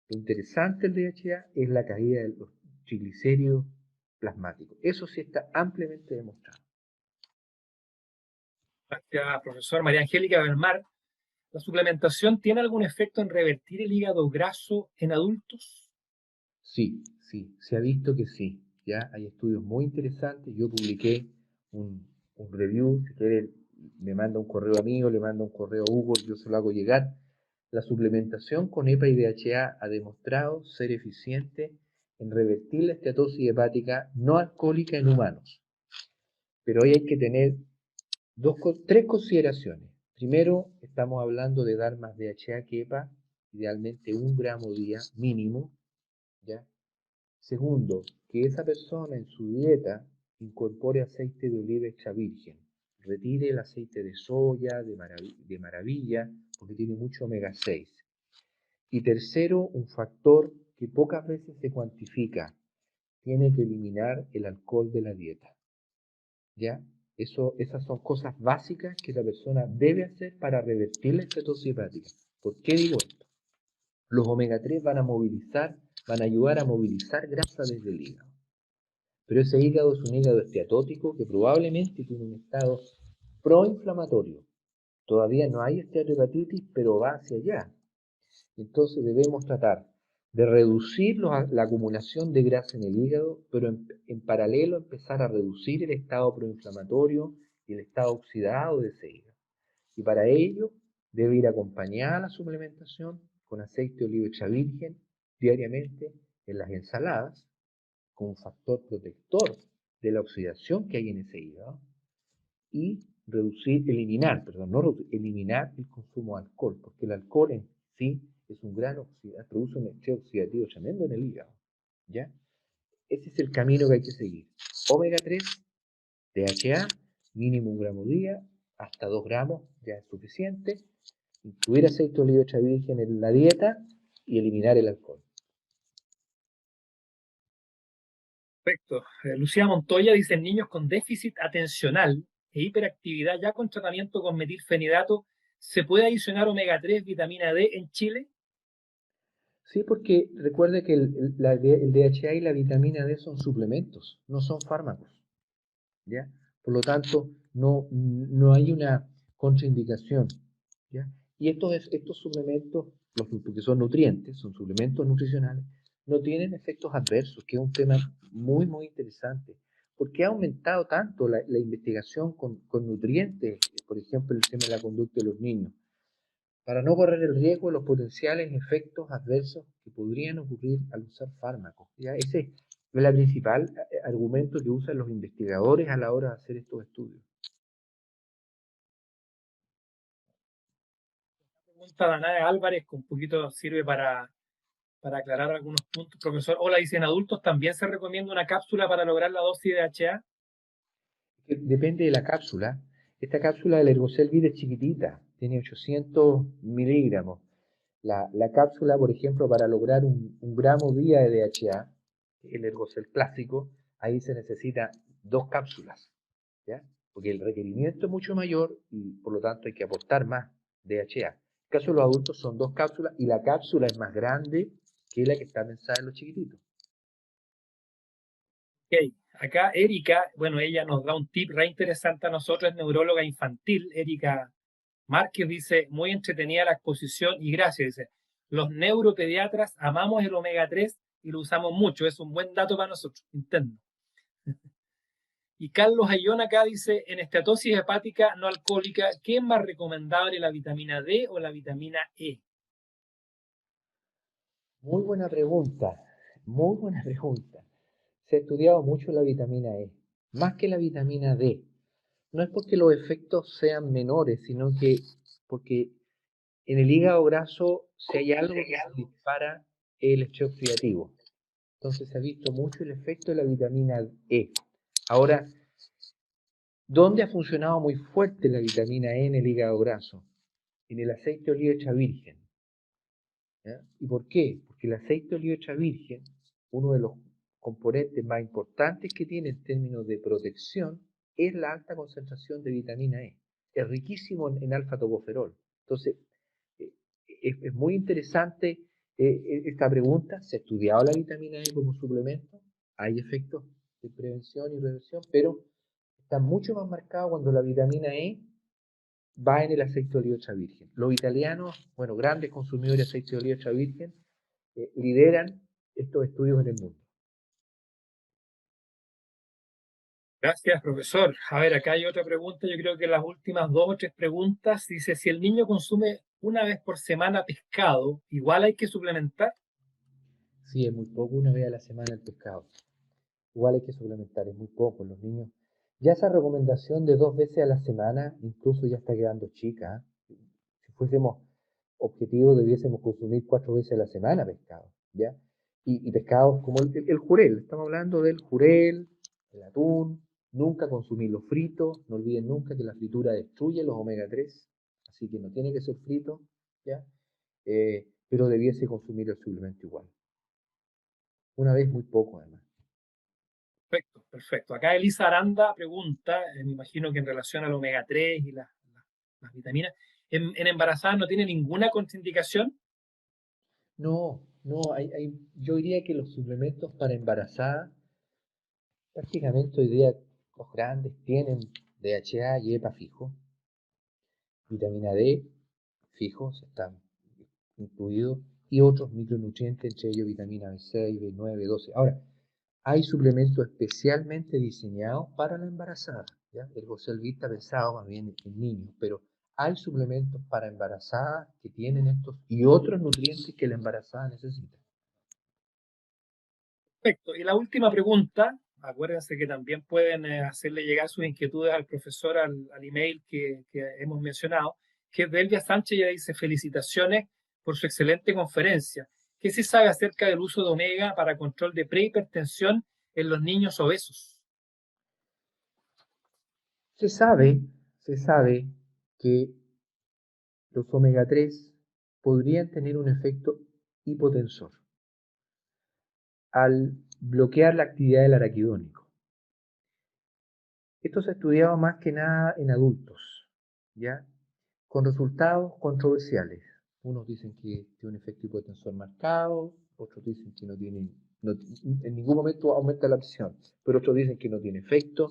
Lo interesante del DHA es la caída de los triglicéridos plasmáticos. Eso sí está ampliamente demostrado.
Gracias, profesor. María Angélica Belmar, ¿la suplementación tiene algún efecto en revertir el hígado graso en adultos?
Sí, se ha visto que sí. Ya hay estudios muy interesantes. Yo publiqué un review. Si quiere, me manda un correo a mí o le manda un correo a Hugo, yo se lo hago llegar. La suplementación con EPA y DHA ha demostrado ser eficiente en revertir la esteatosis hepática no alcohólica en humanos. Pero hoy hay que tener tres consideraciones. Primero, estamos hablando de dar más DHA que EPA, idealmente 1 gramo día mínimo, ¿ya? Segundo, que esa persona en su dieta incorpore aceite de oliva extra virgen, retire el aceite de soya, de maravilla, porque tiene mucho omega 6. Y tercero, un factor que pocas veces se cuantifica, tiene que eliminar el alcohol de la dieta, ¿ya? Esas son cosas básicas que la persona debe hacer para revertir la esteatosis hepática. ¿Por qué digo esto? Los omega 3 van a ayudar a movilizar grasa desde el hígado. Pero ese hígado es un hígado esteatótico que probablemente tiene un estado proinflamatorio. Todavía no hay esteatohepatitis, pero va hacia allá. Entonces debemos tratar de reducir la acumulación de grasa en el hígado, pero en paralelo empezar a reducir el estado proinflamatorio y el estado oxidado de ese hígado. Y para ello debe ir acompañada la suplementación con aceite de oliva extra virgen diariamente en las ensaladas, con un factor protector de la oxidación que hay en ese hígado, y eliminar el consumo de alcohol, porque el alcohol en sí es un gran oxidante, produce un estrés oxidativo tremendo en el hígado, ¿ya? Ese es el camino que hay que seguir. Omega 3, DHA, mínimo 1 gramo día, hasta 2 gramos ya es suficiente. Incluir aceite de oliva extra virgen en la dieta y eliminar el alcohol.
Perfecto. Lucía Montoya dice, en niños con déficit atencional e hiperactividad ya con tratamiento con metilfenidato, ¿se puede adicionar omega 3, vitamina D en Chile?
Sí, porque recuerde que el DHA y la vitamina D son suplementos, no son fármacos, ¿ya? Por lo tanto, no hay una contraindicación, ¿ya? Y estos suplementos, porque son nutrientes, son suplementos nutricionales, no tienen efectos adversos, que es un tema muy, muy interesante. Porque ha aumentado tanto la investigación con nutrientes, por ejemplo, el tema de la conducta de los niños, para no correr el riesgo de los potenciales efectos adversos que podrían ocurrir al usar fármacos. ¿Ya? Ese es el principal argumento que usan los investigadores a la hora de hacer estos estudios.
Pregunta Danae Álvarez, que un poquito sirve para aclarar algunos puntos. Profesor, hola, dice, en adultos también se recomienda una cápsula para lograr la dosis de DHA.
Depende de la cápsula. Esta cápsula del Ergocelvid es chiquitita, tiene 800 miligramos. La cápsula, por ejemplo, para lograr un gramo día de DHA, el Ergocel clásico, ahí se necesita 2 cápsulas, ¿ya? Porque el requerimiento es mucho mayor y por lo tanto hay que aportar más DHA. En el caso de los adultos son 2 cápsulas y la cápsula es más grande que la que está pensada en los chiquititos.
Ok, acá Erika, bueno, ella nos da un tip re interesante a nosotros, es neuróloga infantil. Erika Márquez dice, muy entretenida la exposición y gracias, dice, los neuropediatras amamos el omega 3 y lo usamos mucho, es un buen dato para nosotros, interno. Y Carlos Ayón acá dice, en esteatosis hepática no alcohólica, ¿qué es más recomendable, la vitamina D o la vitamina E?
Muy buena pregunta, muy buena pregunta. Se ha estudiado mucho la vitamina E, más que la vitamina D. No es porque los efectos sean menores, sino que porque en el hígado graso, si hay algo que se dispara, el estrés oxidativo. Entonces se ha visto mucho el efecto de la vitamina E. Ahora, ¿dónde ha funcionado muy fuerte la vitamina E en el hígado graso? En el aceite de oliva extra virgen. ¿Ya? ¿Y por qué? Porque el aceite de oliva extra virgen, uno de los componentes más importantes que tiene en términos de protección, es la alta concentración de vitamina E. Es riquísimo en alfa-tocoferol. Entonces, eh, es muy interesante esta pregunta. Se ha estudiado la vitamina E como suplemento. Hay efectos de prevención y reversión, pero está mucho más marcado cuando la vitamina E va en el aceite de oliva extra virgen. Los italianos, bueno, grandes consumidores de aceite de oliva extra virgen, lideran estos estudios en el mundo.
Gracias, profesor. A ver, acá hay otra pregunta, yo creo que las últimas 2 o 3 preguntas, dice, si el niño consume una vez por semana pescado, ¿igual hay que suplementar?
Sí, es muy poco una vez a la semana el pescado. Igual hay que suplementar, es muy poco. Los niños, ya esa recomendación de 2 veces a la semana, incluso ya está quedando chica. Si fuésemos objetivos, debiésemos consumir 4 veces a la semana pescado, ¿ya? Y pescados como el jurel, estamos hablando del jurel, el atún, nunca consumirlo frito, no olviden nunca que la fritura destruye los omega 3, así que no tiene que ser frito, ¿ya? Pero debiese consumir el suplemento igual. Una vez muy poco, además.
Perfecto, perfecto. Acá Elisa Aranda pregunta, me imagino que en relación al omega 3 y las vitaminas, ¿en embarazadas no tiene ninguna contraindicación?
No, no, yo diría que los suplementos para embarazadas, prácticamente hoy día los grandes tienen DHA y EPA fijo, vitamina D fijos están incluidos, y otros micronutrientes, entre ellos vitamina B6, B9, B12. Ahora, hay suplementos especialmente diseñados para la embarazada, ¿ya? El Ergocel-V está pensado más bien en niños, pero hay suplementos para embarazadas que tienen estos y otros nutrientes que la embarazada necesita.
Perfecto. Y la última pregunta, acuérdense que también pueden hacerle llegar sus inquietudes al profesor al email que hemos mencionado, que es Delvia Sánchez. Ya dice: felicitaciones por su excelente conferencia. ¿Qué se sabe acerca del uso de omega para control de prehipertensión en los niños obesos?
Se sabe que los omega 3 podrían tener un efecto hipotensor al bloquear la actividad del araquidónico. Esto se ha estudiado más que nada en adultos, ¿ya? Con resultados controversiales. Unos dicen que tiene un efecto hipotensor marcado, otros dicen que en ningún momento aumenta la presión, pero otros dicen que no tiene efecto.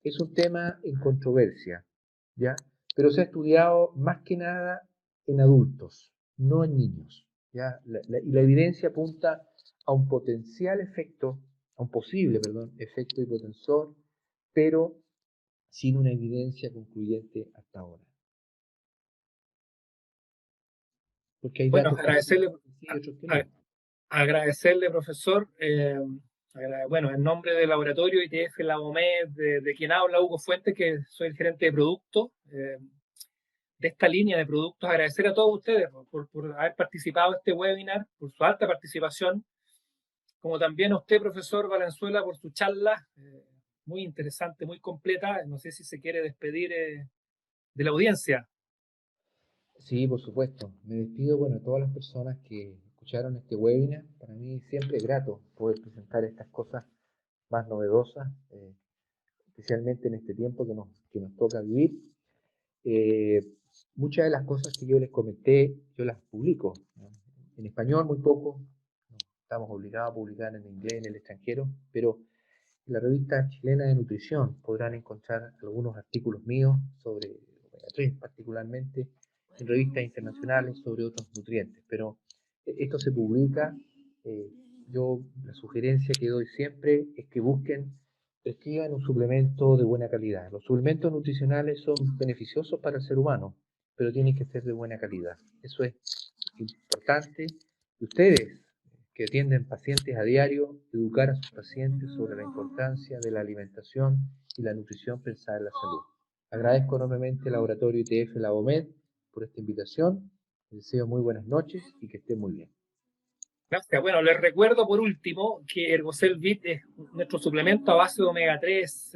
Es un tema en controversia, ¿ya? Pero se ha estudiado más que nada en adultos, no en niños, ¿ya? Y la evidencia apunta a un posible, efecto hipotensor, pero sin una evidencia concluyente hasta ahora. Porque hay
Bueno,
datos
agradecerle,
sí y otros que no.
agradecerle, profesor. Bueno, en nombre del laboratorio ITF Labomed, de quien habla Hugo Fuentes, que soy el gerente de productos de esta línea de productos, agradecer a todos ustedes por haber participado en este webinar, por su alta participación, como también a usted, profesor Valenzuela, por su charla, muy interesante, muy completa. No sé si se quiere despedir de la audiencia.
Sí, por supuesto. Me despido, bueno, de todas las personas que escucharon este webinar. Para mí siempre es grato poder presentar estas cosas más novedosas, especialmente en este tiempo que nos toca vivir. Muchas de las cosas que yo les comenté, yo las publico, ¿no? En español muy poco, no estamos obligados a publicar en inglés en el extranjero, pero en la revista chilena de nutrición podrán encontrar algunos artículos míos sobre omega 3 particularmente, en revistas internacionales sobre otros nutrientes, pero esto se publica. La sugerencia que doy siempre es que prescriban un suplemento de buena calidad. Los suplementos nutricionales son beneficiosos para el ser humano, pero tienen que ser de buena calidad. Eso es importante. Y ustedes, que atienden pacientes a diario, educar a sus pacientes sobre la importancia de la alimentación y la nutrición pensada en la salud. Agradezco enormemente al Laboratorio ITF Labomed por esta invitación. Les deseo muy buenas noches y que estén muy bien.
Gracias. Bueno, les recuerdo por último que Ergocel-V es nuestro suplemento a base de omega 3,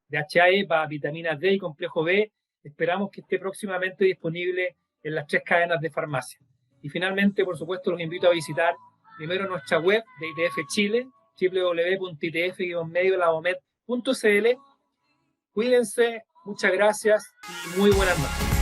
DHA, EPA, vitamina D y complejo B. Esperamos que esté próximamente disponible en las 3 cadenas de farmacia. Y finalmente, por supuesto, los invito a visitar primero nuestra web de ITF Chile, www.itf-mediolabomed.cl. Cuídense, muchas gracias y muy buenas noches.